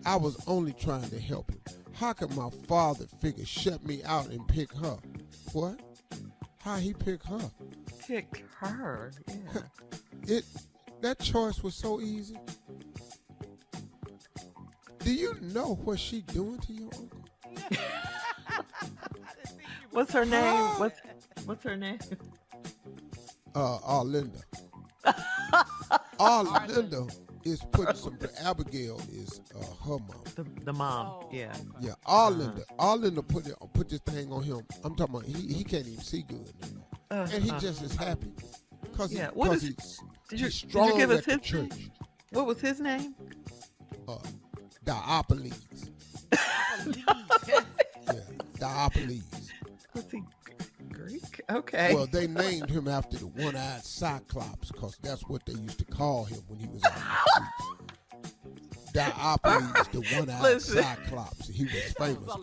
[SPEAKER 1] I was only trying to help him. How could my father figure shut me out and pick her? What? How he pick her?
[SPEAKER 4] Pick her? Yeah.
[SPEAKER 1] That choice was so easy. Do you know what she doing to your uncle?
[SPEAKER 4] What's her name? What's her name?
[SPEAKER 1] Arlinda. Arlinda is putting some. Abigail is her mom.
[SPEAKER 4] The mom. Yeah.
[SPEAKER 1] Yeah. Arlinda. Arlinda put this thing on him. I'm talking about he can't even see good anymore, and he just is happy because he's strong
[SPEAKER 4] did you give us
[SPEAKER 1] at the
[SPEAKER 4] his
[SPEAKER 1] church.
[SPEAKER 4] name? What was his name?
[SPEAKER 1] Diopolis. Yeah, Diopolis.
[SPEAKER 4] Was he Greek? Okay.
[SPEAKER 1] Well, they named him after the one-eyed Cyclops because that's what they used to call him when he was on the streets. Diopolis, the one-eyed Cyclops. He was famous.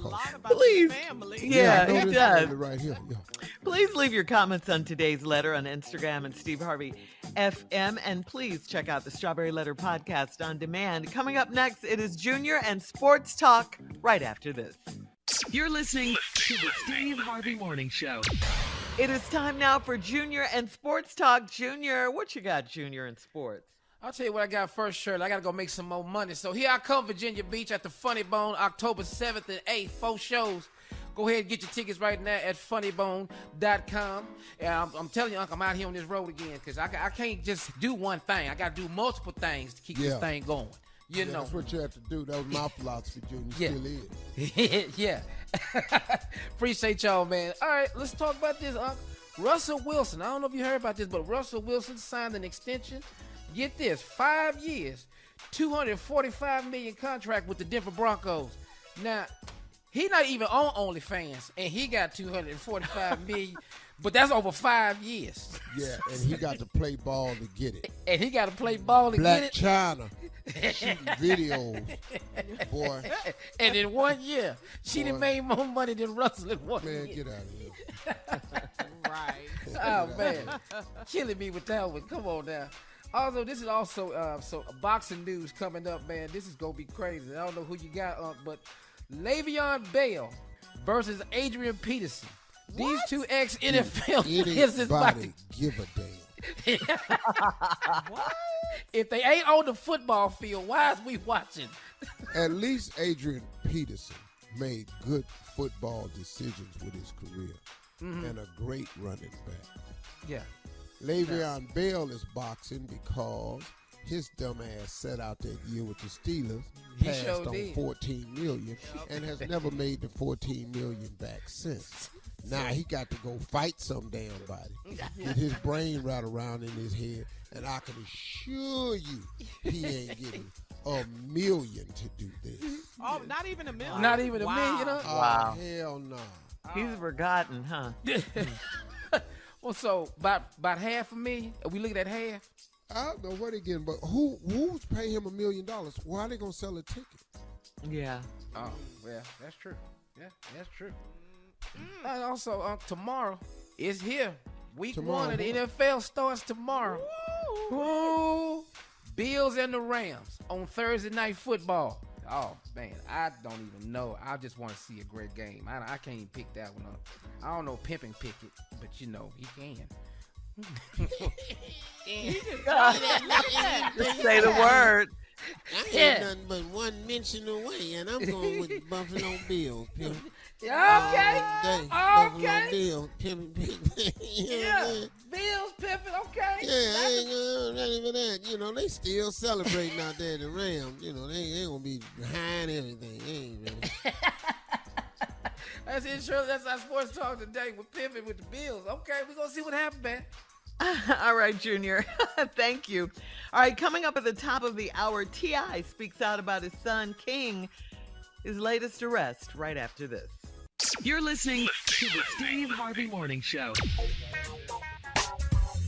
[SPEAKER 4] Please. Yeah, he does.
[SPEAKER 1] Right here. Yeah.
[SPEAKER 4] Please leave your comments on today's letter on Instagram and Steve Harvey FM. And please check out the Strawberry Letter podcast on demand. Coming up next, it is Junior and Sports Talk right after this.
[SPEAKER 2] You're listening to the Steve Harvey Morning Show.
[SPEAKER 4] It is time now for Junior and Sports Talk. Junior, what you got, Junior, in sports?
[SPEAKER 3] I'll tell you what I got first, Shirley. I got to go make some more money. So here I come, Virginia Beach, at the Funny Bone, October 7th and 8th, 4 shows. Go ahead and get your tickets right now at funnybone.com. And I'm telling you, Uncle, I'm out here on this road again because I can't just do one thing. I got to do multiple things to keep this thing going. You know.
[SPEAKER 1] That's what you have to do. That was my philosophy, Junior. Still is.
[SPEAKER 3] Yeah. Appreciate y'all, man. All right, let's talk about this, Uncle. Russell Wilson. I don't know if you heard about this, but Russell Wilson signed an extension. Get this, 5 years, $245 million contract with the Denver Broncos. Now, He not even on OnlyFans, and he got 245 million, but that's over 5 years.
[SPEAKER 8] Yeah, and he got to play ball to get it.
[SPEAKER 3] And he got to play ball to
[SPEAKER 8] Black
[SPEAKER 3] get it.
[SPEAKER 8] China shooting videos, boy.
[SPEAKER 3] And in 1 year, she done made more money than Russell in 1 year.
[SPEAKER 8] Man, get out of here.
[SPEAKER 5] Right.
[SPEAKER 3] Oh man, killing me with that one. Come on now. Also, this is also so boxing news coming up, man. This is gonna be crazy. I don't know who you got, but Le'Veon Bell versus Adrian Peterson. These two ex-NFL players is about to
[SPEAKER 8] Anybody give a damn.
[SPEAKER 5] What?
[SPEAKER 8] If
[SPEAKER 3] they ain't on the football field, why is we watching?
[SPEAKER 8] At least Adrian Peterson made good football decisions with his career and a great running back.
[SPEAKER 3] Yeah.
[SPEAKER 8] Le'Veon Bell is boxing because his dumb ass sat out that year with the Steelers, passed
[SPEAKER 3] sure
[SPEAKER 8] on
[SPEAKER 3] did.
[SPEAKER 8] $14 million, and has never made the $14 million back since. Now he got to go fight some damn body, get his brain right around in his head, and I can assure you he ain't getting $1 million to do this.
[SPEAKER 5] Oh, not even $1 million.
[SPEAKER 3] Not even $1 million. Huh?
[SPEAKER 8] Wow. Hell no.
[SPEAKER 4] He's forgotten, huh?
[SPEAKER 3] Well, so about $500,000. Are we looking at half?
[SPEAKER 8] I don't know what they getting, but who's paying him $1 million? Why are they gonna sell a ticket?
[SPEAKER 4] Yeah.
[SPEAKER 3] Oh, well, that's true. Yeah, that's true. And also, tomorrow is here. Week
[SPEAKER 8] Tomorrow,
[SPEAKER 3] 1 of the NFL starts tomorrow. Woo! Bills and the Rams on Thursday Night Football. Oh, man, I don't even know. I just want to see a great game. I can't even pick that one up. I don't know Pimpin' pick it, but you know, he can.
[SPEAKER 4] Just say the word.
[SPEAKER 8] I ain't nothing but one mention away, and I'm going with the Buffalo Bills.
[SPEAKER 3] Yeah, okay.
[SPEAKER 8] Buffalo Bills.
[SPEAKER 3] Yeah, Bills, Pimpin', okay.
[SPEAKER 8] Yeah, I ain't not even that. You know, they still celebrating out there at the Rams. You know, they ain't gonna be behind everything. They ain't really.
[SPEAKER 3] That's it, Shirley. That's our sports talk today with Pimpin' with the Bills. Okay, we're gonna see what happens, man.
[SPEAKER 4] All right, Junior. Thank you. All right, coming up at the top of the hour, T.I. speaks out about his son, King, his latest arrest, right after this.
[SPEAKER 2] You're listening to the Steve Harvey Morning Show.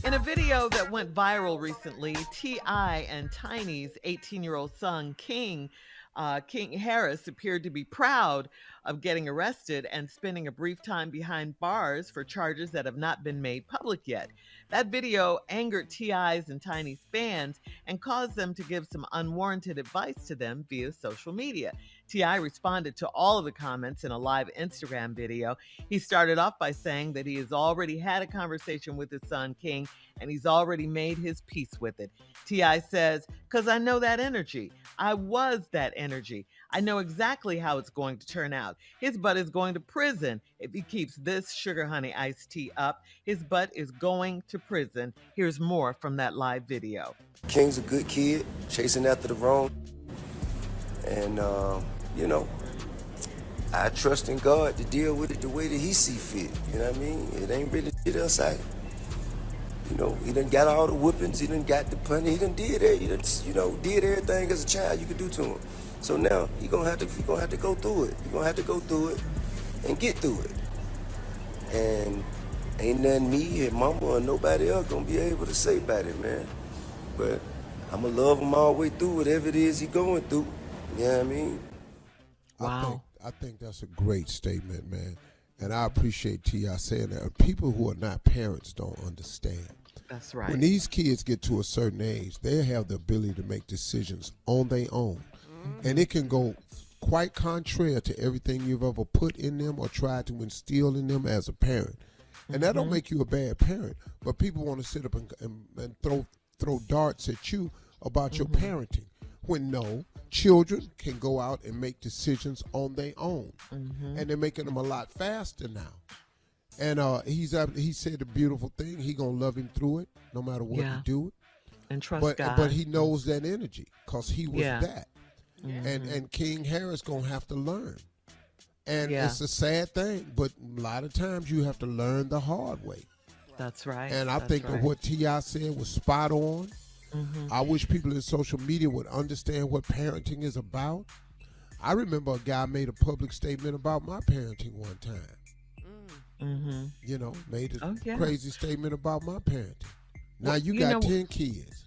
[SPEAKER 4] In a video that went viral recently, T.I. and Tiny's 18-year-old son, King Harris, appeared to be proud of getting arrested and spending a brief time behind bars for charges that have not been made public yet. That video angered T.I.'s and Tiny's fans and caused them to give some unwarranted advice to them via social media. T.I. responded to all of the comments in a live Instagram video. He started off by saying that he has already had a conversation with his son, King, and he's already made his peace with it. T.I. says, "'Cause I know that energy. I was that energy. I know exactly how it's going to turn out. His butt is going to prison if he keeps this sugar honey iced tea up. His butt is going to prison." Here's more from that live video.
[SPEAKER 11] King's a good kid, chasing after the wrong. And, you know, I trust in God to deal with it the way that he see fit. You know what I mean? It ain't really shit else. You know, he done got all the whoopings, he done got the punishment, he done did it, did everything as a child you could do to him. So now he gonna have to go through it. He gonna have to go through it and get through it. And ain't nothing me and mama or nobody else gonna be able to say about it, man. But I'ma love him all the way through whatever it is he going through. You know what I mean?
[SPEAKER 4] Wow.
[SPEAKER 8] I think that's a great statement, man. And I appreciate T.I. saying that. People who are not parents don't understand.
[SPEAKER 4] That's right.
[SPEAKER 8] When these kids get to a certain age, they have the ability to make decisions on their own. And it can go quite contrary to everything you've ever put in them or tried to instill in them as a parent. And that don't make you a bad parent. But people want to sit up and throw darts at you about your parenting. When no, children can go out and make decisions on their own. And they're making them a lot faster now. And he said a beautiful thing. He going to love him through it, no matter what he do.
[SPEAKER 4] And trust God.
[SPEAKER 8] But he knows that energy because he was that.
[SPEAKER 4] Yeah.
[SPEAKER 8] And King Harris going to have to learn. And it's a sad thing, but a lot of times you have to learn the hard way.
[SPEAKER 4] That's right.
[SPEAKER 8] And I think that what T.I. said was spot on. I wish people in social media would understand what parenting is about.
[SPEAKER 1] I remember a guy made a public statement about my parenting one time.
[SPEAKER 4] Mm-hmm.
[SPEAKER 1] You know, made a
[SPEAKER 4] yeah.
[SPEAKER 1] crazy statement about my parenting. Now you
[SPEAKER 4] you
[SPEAKER 1] got
[SPEAKER 4] know-
[SPEAKER 1] 10 kids.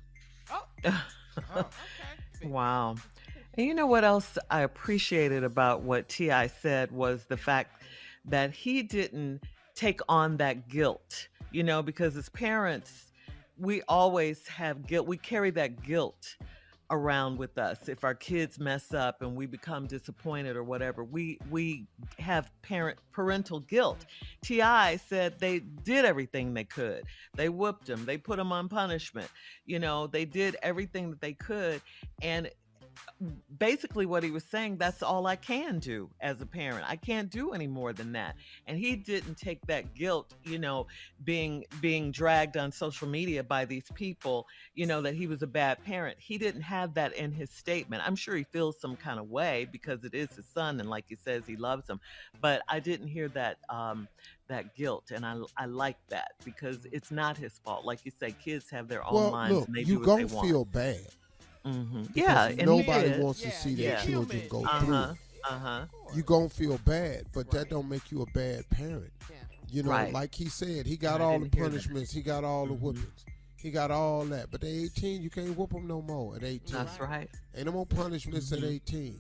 [SPEAKER 5] Okay.
[SPEAKER 4] Wow. And you know what else I appreciated about what T.I. said was the fact that he didn't take on that guilt, because as parents, we always have guilt. We carry that guilt around with us. If our kids mess up and we become disappointed or whatever, we have parental guilt. T.I. said they did everything they could. They whooped him. They put him on punishment. They did everything that they could. And basically what he was saying, that's all I can do as a parent. I can't do any more than that. And he didn't take that guilt, being dragged on social media by these people, that he was a bad parent. He didn't have that in his statement. I'm sure he feels some kind of way because it is his son, and like he says, he loves him. But I didn't hear that that guilt, and I like that because it's not his fault. Like you say, kids have their own minds,
[SPEAKER 1] look,
[SPEAKER 4] and they
[SPEAKER 1] you
[SPEAKER 4] do what they
[SPEAKER 1] gonna
[SPEAKER 4] want.
[SPEAKER 1] feel bad.
[SPEAKER 4] Mm-hmm.
[SPEAKER 1] Because
[SPEAKER 4] Yeah, and
[SPEAKER 1] nobody
[SPEAKER 4] he did.
[SPEAKER 1] wants to see their children go through.
[SPEAKER 4] Uh-huh.
[SPEAKER 1] You gonna feel bad, but that don't make you a bad parent.
[SPEAKER 4] Right.
[SPEAKER 1] Like he said, he got
[SPEAKER 4] I
[SPEAKER 1] all the
[SPEAKER 4] didn't hear that.
[SPEAKER 1] punishments, he got all the whoopings, he got all that. But at 18, you can't whoop them no more. At 18,
[SPEAKER 4] That's right.
[SPEAKER 1] Ain't no more punishments at 18.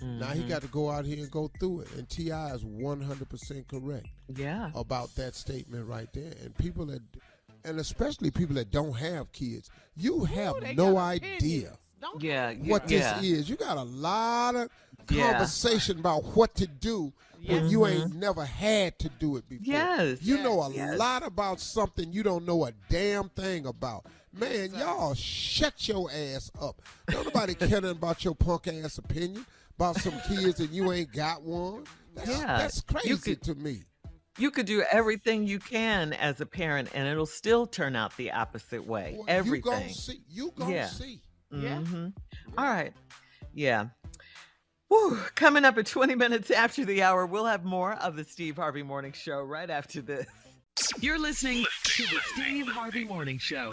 [SPEAKER 1] Now he got to go out here and go through it. And T.I. is 100% correct.
[SPEAKER 4] Yeah.
[SPEAKER 1] About that statement right there. And people that, and especially people that don't have kids, you have no idea what this is. You got a lot of conversation about what to do when you ain't never had to do it before.
[SPEAKER 4] Yes.
[SPEAKER 1] You know a lot about something you don't know a damn thing about. Man, y'all shut your ass up. Don't nobody care nothing about your punk ass opinion about some kids and you ain't got one. That's crazy to me.
[SPEAKER 4] You could do everything you can as a parent, and it'll still turn out the opposite way.
[SPEAKER 1] Well,
[SPEAKER 4] everything.
[SPEAKER 1] You gonna see.
[SPEAKER 4] Mm-hmm. All right. Yeah. Woo. Coming up at 20 minutes after the hour, we'll have more of the Steve Harvey Morning Show right after this.
[SPEAKER 2] You're listening to the Steve Harvey Morning Show.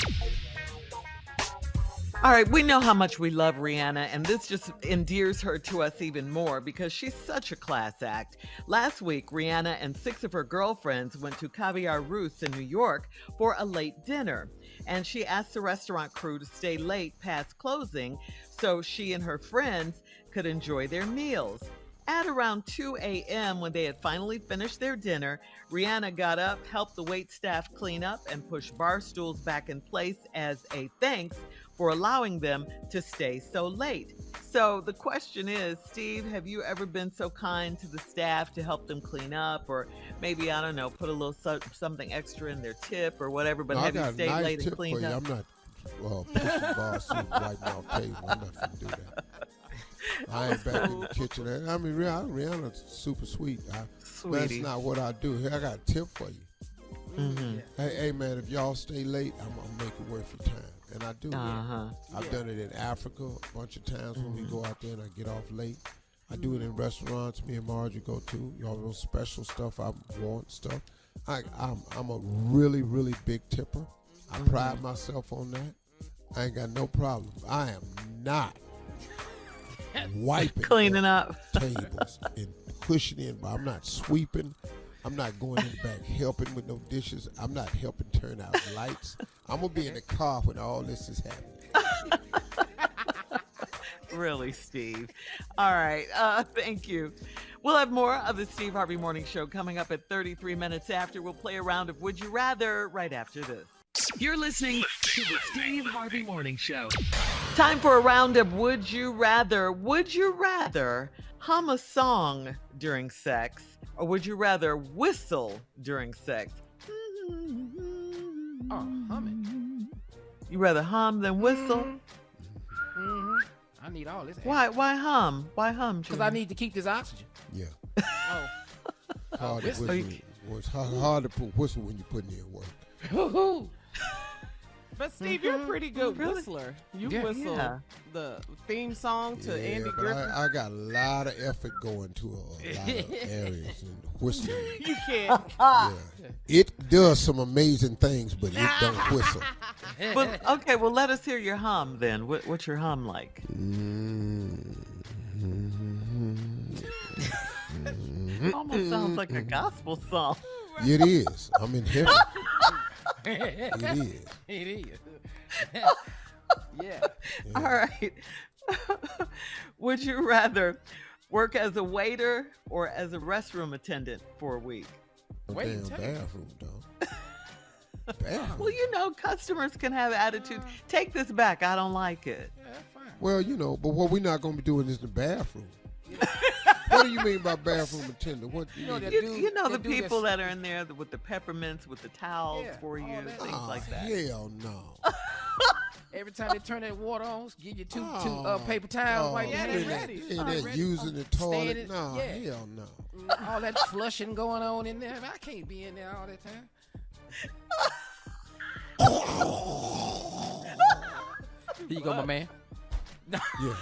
[SPEAKER 4] All right, we know how much we love Rihanna, and this just endears her to us even more because she's such a class act. Last week, Rihanna and 6 of her girlfriends went to Caviar Roost in New York for a late dinner, and she asked the restaurant crew to stay late past closing so she and her friends could enjoy their meals. At around 2 a.m., when they had finally finished their dinner, Rihanna got up, helped the wait staff clean up, and pushed bar stools back in place as a thanks for allowing them to stay so late. So the question is, Steve, have you ever been so kind to the staff to help them clean up, or maybe, I don't know, put a little something extra in their tip or whatever, but have you stayed late and cleaned up?
[SPEAKER 1] I'm not pushing bar stools right now table. I'm not going to do that. I ain't back in the kitchen. I mean, Rihanna's super sweet. That's not what I do. Here, I got a tip for you.
[SPEAKER 4] Mm-hmm.
[SPEAKER 1] Hey, man, if y'all stay late, I'm going to make it worth your time. And I do. I've done it in Africa a bunch of times when we go out there and I get off late. I do it in restaurants. Me and Margie go to. Y'all know special stuff I want stuff. I'm a really, really big tipper. I pride myself on that. I ain't got no problem. I am not wiping
[SPEAKER 4] cleaning up
[SPEAKER 1] tables and pushing in, but I'm not sweeping. I'm not going in the back helping with no dishes. I'm not helping turn out lights. I'm gonna be in the car when all this is happening.
[SPEAKER 4] Really, Steve. All right. Thank you. We'll have more of the Steve Harvey Morning Show coming up at 33 minutes after. We'll play a round of Would You Rather right after this.
[SPEAKER 2] You're listening to the Steve Harvey Morning Show.
[SPEAKER 4] Time for a round of Would You Rather. Would you rather hum a song during sex, or would you rather whistle during sex?
[SPEAKER 3] Oh, humming.
[SPEAKER 4] You rather hum than whistle?
[SPEAKER 3] Mm-hmm. I need all this.
[SPEAKER 4] Why hum? Why hum?
[SPEAKER 3] Because I need to keep this oxygen.
[SPEAKER 1] Yeah.
[SPEAKER 3] Oh.
[SPEAKER 1] Hard to whistle. It's hard to put whistle when you're putting in work.
[SPEAKER 5] But Steve, you're a pretty good whistler. You whistle the theme song to Andy Griffith.
[SPEAKER 1] I got a lot of effort going to a lot of areas and whistling.
[SPEAKER 5] You can't.
[SPEAKER 1] Yeah. It does some amazing things, but it don't whistle.
[SPEAKER 4] But okay, well, let us hear your hum then. What's your hum like? Almost sounds like a gospel song.
[SPEAKER 1] It is. I'm in heaven. It is.
[SPEAKER 3] It is. Yeah.
[SPEAKER 4] All right. Would you rather work as a waiter or as a restroom attendant for a week?
[SPEAKER 1] Damn bathroom, dog. Bathroom.
[SPEAKER 4] Well, you know, customers can have attitudes. Take this back. I don't like it.
[SPEAKER 3] Yeah, that's fine.
[SPEAKER 1] Well, you know, but what we're not going to be doing is the bathroom. What do you mean by bathroom attendant? What do you mean?
[SPEAKER 4] You know the people that are in there with the peppermints, with the towels for you, things like that.
[SPEAKER 1] Hell no.
[SPEAKER 3] Every time they turn that water on, give you two paper towels. Wipe your hands.
[SPEAKER 5] ready.
[SPEAKER 1] They're using the toilet.
[SPEAKER 3] Standing-
[SPEAKER 1] No,
[SPEAKER 3] yeah.
[SPEAKER 1] hell no.
[SPEAKER 3] All that flushing going on in there. I can't be in there all that time. Here you go, my man.
[SPEAKER 1] Yeah.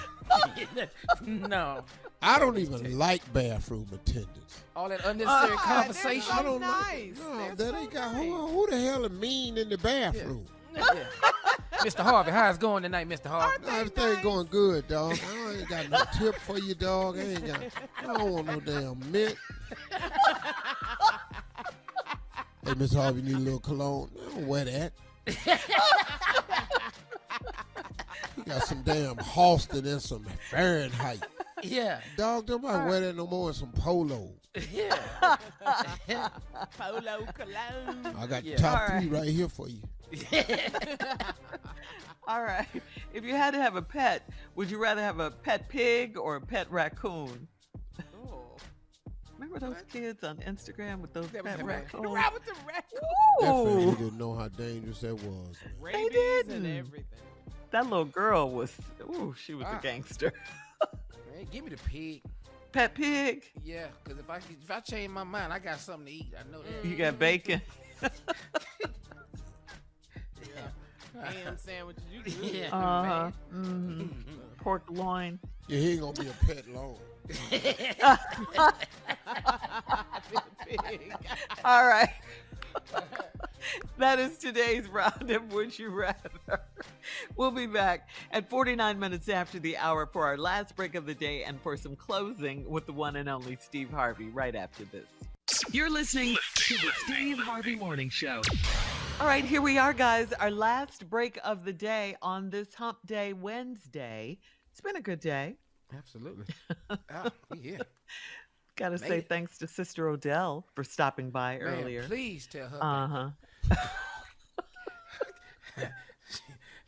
[SPEAKER 3] No.
[SPEAKER 1] I don't even like bathroom attendants.
[SPEAKER 3] All that unnecessary conversation.
[SPEAKER 1] I don't
[SPEAKER 5] nice.
[SPEAKER 1] No,
[SPEAKER 5] They're
[SPEAKER 1] that ain't
[SPEAKER 5] so
[SPEAKER 1] got.
[SPEAKER 5] nice.
[SPEAKER 1] Who the hell are mean in the bathroom?
[SPEAKER 3] Yeah. Mr. Harvey, how's it going tonight, Mr. Harvey?
[SPEAKER 1] No, everything going good, dog. I ain't got no tip for you, dog. I don't want no damn mint. Hey, Miss Harvey, need a little cologne? I don't wear that. You got some damn Halston and some Fahrenheit.
[SPEAKER 3] Yeah.
[SPEAKER 1] Dog, nobody wear that no more than some polo.
[SPEAKER 3] Yeah.
[SPEAKER 5] Polo cologne.
[SPEAKER 1] I got the top three right here for you.
[SPEAKER 4] All right. If you had to have a pet, would you rather have a pet pig or a pet raccoon?
[SPEAKER 5] Oh.
[SPEAKER 4] Remember those kids on Instagram with those pet raccoons?
[SPEAKER 5] Right with the raccoon.
[SPEAKER 1] That family
[SPEAKER 4] Ooh,
[SPEAKER 1] didn't know how dangerous that was.
[SPEAKER 5] Rabies and
[SPEAKER 4] didn't.
[SPEAKER 5] everything.
[SPEAKER 4] that little girl was, she was a gangster.
[SPEAKER 3] Man, give me the pig.
[SPEAKER 4] Pet pig.
[SPEAKER 3] Yeah, because if I change my mind, I got something to eat. I know that.
[SPEAKER 4] You got bacon.
[SPEAKER 5] Ham sandwiches. You good.
[SPEAKER 3] Yeah.
[SPEAKER 4] Pork loin.
[SPEAKER 1] Yeah, he ain't gonna be a pet long.
[SPEAKER 5] Pig.
[SPEAKER 4] All right. That is today's round of Would You Rather. We'll be back at 49 minutes after the hour for our last break of the day and for some closing with the one and only Steve Harvey right after this.
[SPEAKER 2] You're listening to the Steve Harvey Morning Show.
[SPEAKER 4] All right, here we are, guys. Our last break of the day on this Hump Day Wednesday. It's been a good day.
[SPEAKER 3] Absolutely. Yeah.
[SPEAKER 4] Got to say thanks to Sister Odell for stopping by
[SPEAKER 3] Man,
[SPEAKER 4] earlier.
[SPEAKER 3] please tell her.
[SPEAKER 4] Uh-huh.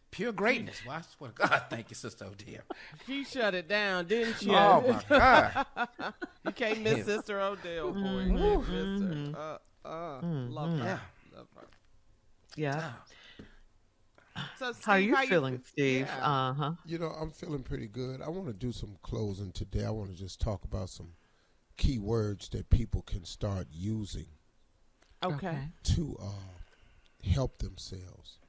[SPEAKER 3] Pure greatness. Well, I swear to God, thank you, Sister Odell.
[SPEAKER 5] She shut it down, didn't she?
[SPEAKER 3] Oh, my God.
[SPEAKER 5] You can't miss Sister Odell, boy. You can't miss her. Love her. Love her.
[SPEAKER 4] Yeah.
[SPEAKER 5] So, Steve,
[SPEAKER 4] How are you feeling, Steve?
[SPEAKER 5] Yeah.
[SPEAKER 4] Uh-huh.
[SPEAKER 1] You know, I'm feeling pretty good. I want to do some closing today. I want to just talk about some key words that people can start using
[SPEAKER 5] Okay.
[SPEAKER 1] to help themselves.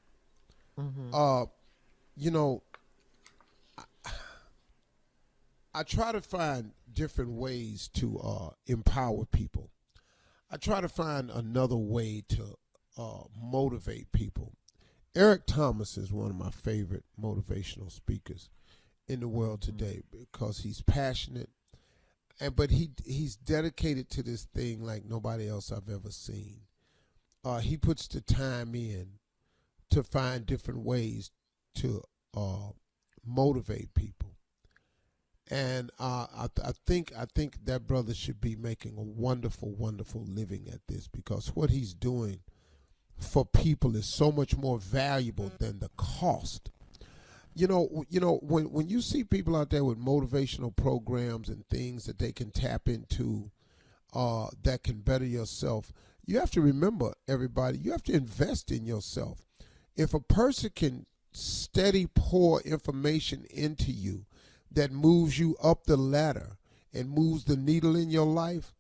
[SPEAKER 1] You know, I try to find different ways to empower people. I try to find another way to motivate people. Eric Thomas is one of my favorite motivational speakers in the world today because he's passionate, but he's dedicated to this thing like nobody else I've ever seen. He puts the time in to find different ways to motivate people, and I think that brother should be making a wonderful, wonderful living at this because what he's doing for people is so much more valuable than the cost. You know, when you see people out there with motivational programs and things that they can tap into that can better yourself, you have to remember, everybody, you have to invest in yourself. If a person can steady pour information into you that moves you up the ladder and moves the needle in your life,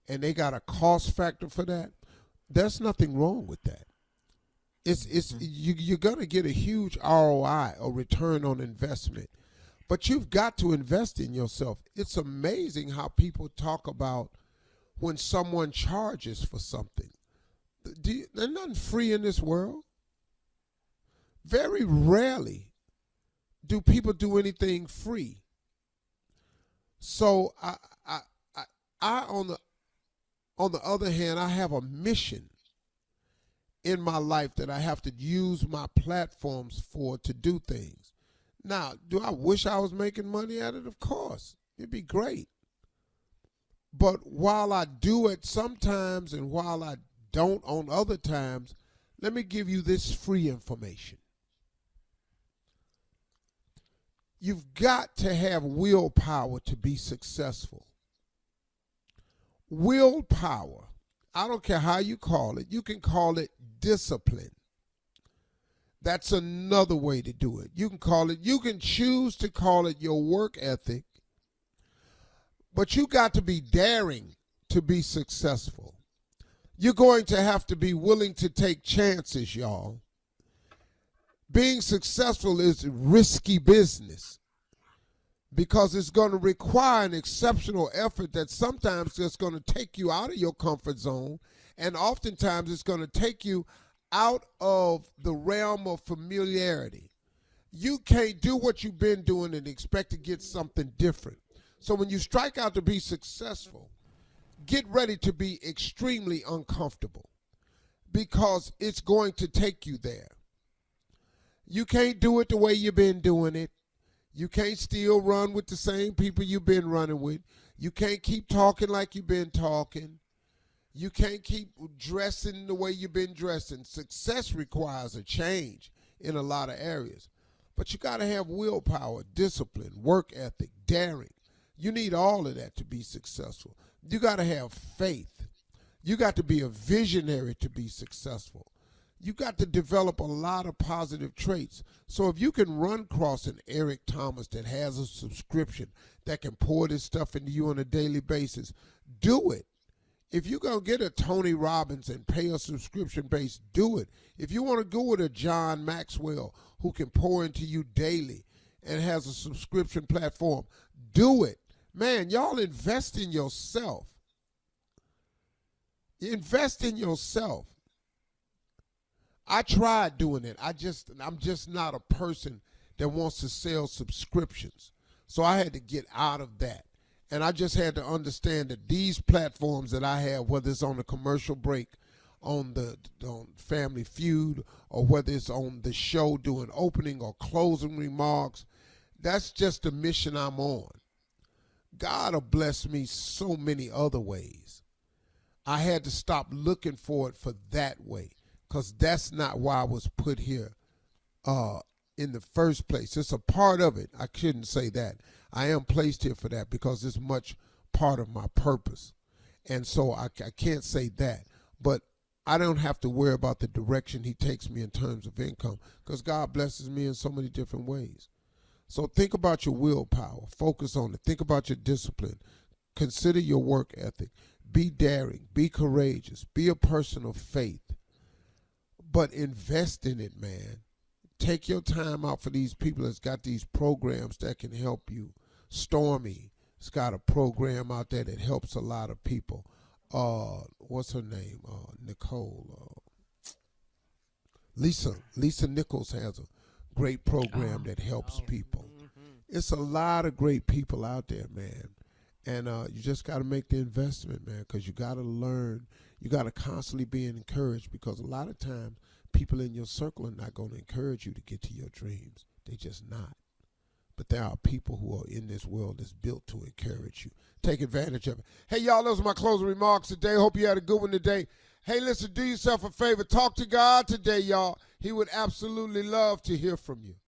[SPEAKER 1] and they got a cost factor for that, there's nothing wrong with that. You're gonna get a huge ROI or return on investment, but you've got to invest in yourself. It's amazing how people talk about when someone charges for something. There's nothing free in this world. Very rarely do people do anything free. So I On the other hand, I have a mission in my life that I have to use my platforms for to do things. Now, do I wish I was making money at it? Of course. It'd be great. But while I do it sometimes and while I don't on other times, let me give you this free information. You've got to have willpower to be successful. Willpower, I don't care how you call it. You can call it discipline. That's another way to do it. You can choose to call it your work ethic, but you got to be daring to be successful. You're going to have to be willing to take chances, y'all. Being successful is risky business because it's going to require an exceptional effort that sometimes it's going to take you out of your comfort zone, and oftentimes it's going to take you out of the realm of familiarity. You can't do what you've been doing and expect to get something different. So when you strike out to be successful, get ready to be extremely uncomfortable because it's going to take you there. You can't do it the way you've been doing it. You can't still run with the same people you've been running with. You can't keep talking like you've been talking. You can't keep dressing the way you've been dressing. Success requires a change in a lot of areas. But you got to have willpower, discipline, work ethic, daring. You need all of that to be successful. You got to have faith. You got to be a visionary to be successful. You got to develop a lot of positive traits. So if you can run across an Eric Thomas that has a subscription that can pour this stuff into you on a daily basis, do it. If you're going to get a Tony Robbins and pay a subscription base, do it. If you want to go with a John Maxwell who can pour into you daily and has a subscription platform, do it. Man, y'all invest in yourself. Invest in yourself. I tried doing it. I'm just not a person that wants to sell subscriptions. So I had to get out of that. And I just had to understand that these platforms that I have, whether it's on a commercial break, on Family Feud, or whether it's on the show doing opening or closing remarks, that's just the mission I'm on. God will bless me so many other ways. I had to stop looking for it for that way, because that's not why I was put here in the first place. It's a part of it. I shouldn't say that. I am placed here for that because it's much part of my purpose. And so I can't say that. But I don't have to worry about the direction he takes me in terms of income because God blesses me in so many different ways. So think about your willpower. Focus on it. Think about your discipline. Consider your work ethic. Be daring. Be courageous. Be a person of faith. But invest in it, man. Take your time out for these people that's got these programs that can help you. Stormy has got a program out there that helps a lot of people. What's her name? Nicole. Lisa Nichols has a great program that helps people. It's a lot of great people out there, man. And you just got to make the investment, man, because you got to learn. You got to constantly be encouraged because a lot of times people in your circle are not going to encourage you to get to your dreams. They just not. But there are people who are in this world that's built to encourage you. Take advantage of it. Hey, y'all, those are my closing remarks today. Hope you had a good one today. Hey, listen, do yourself a favor. Talk to God today, y'all. He would absolutely love to hear from you.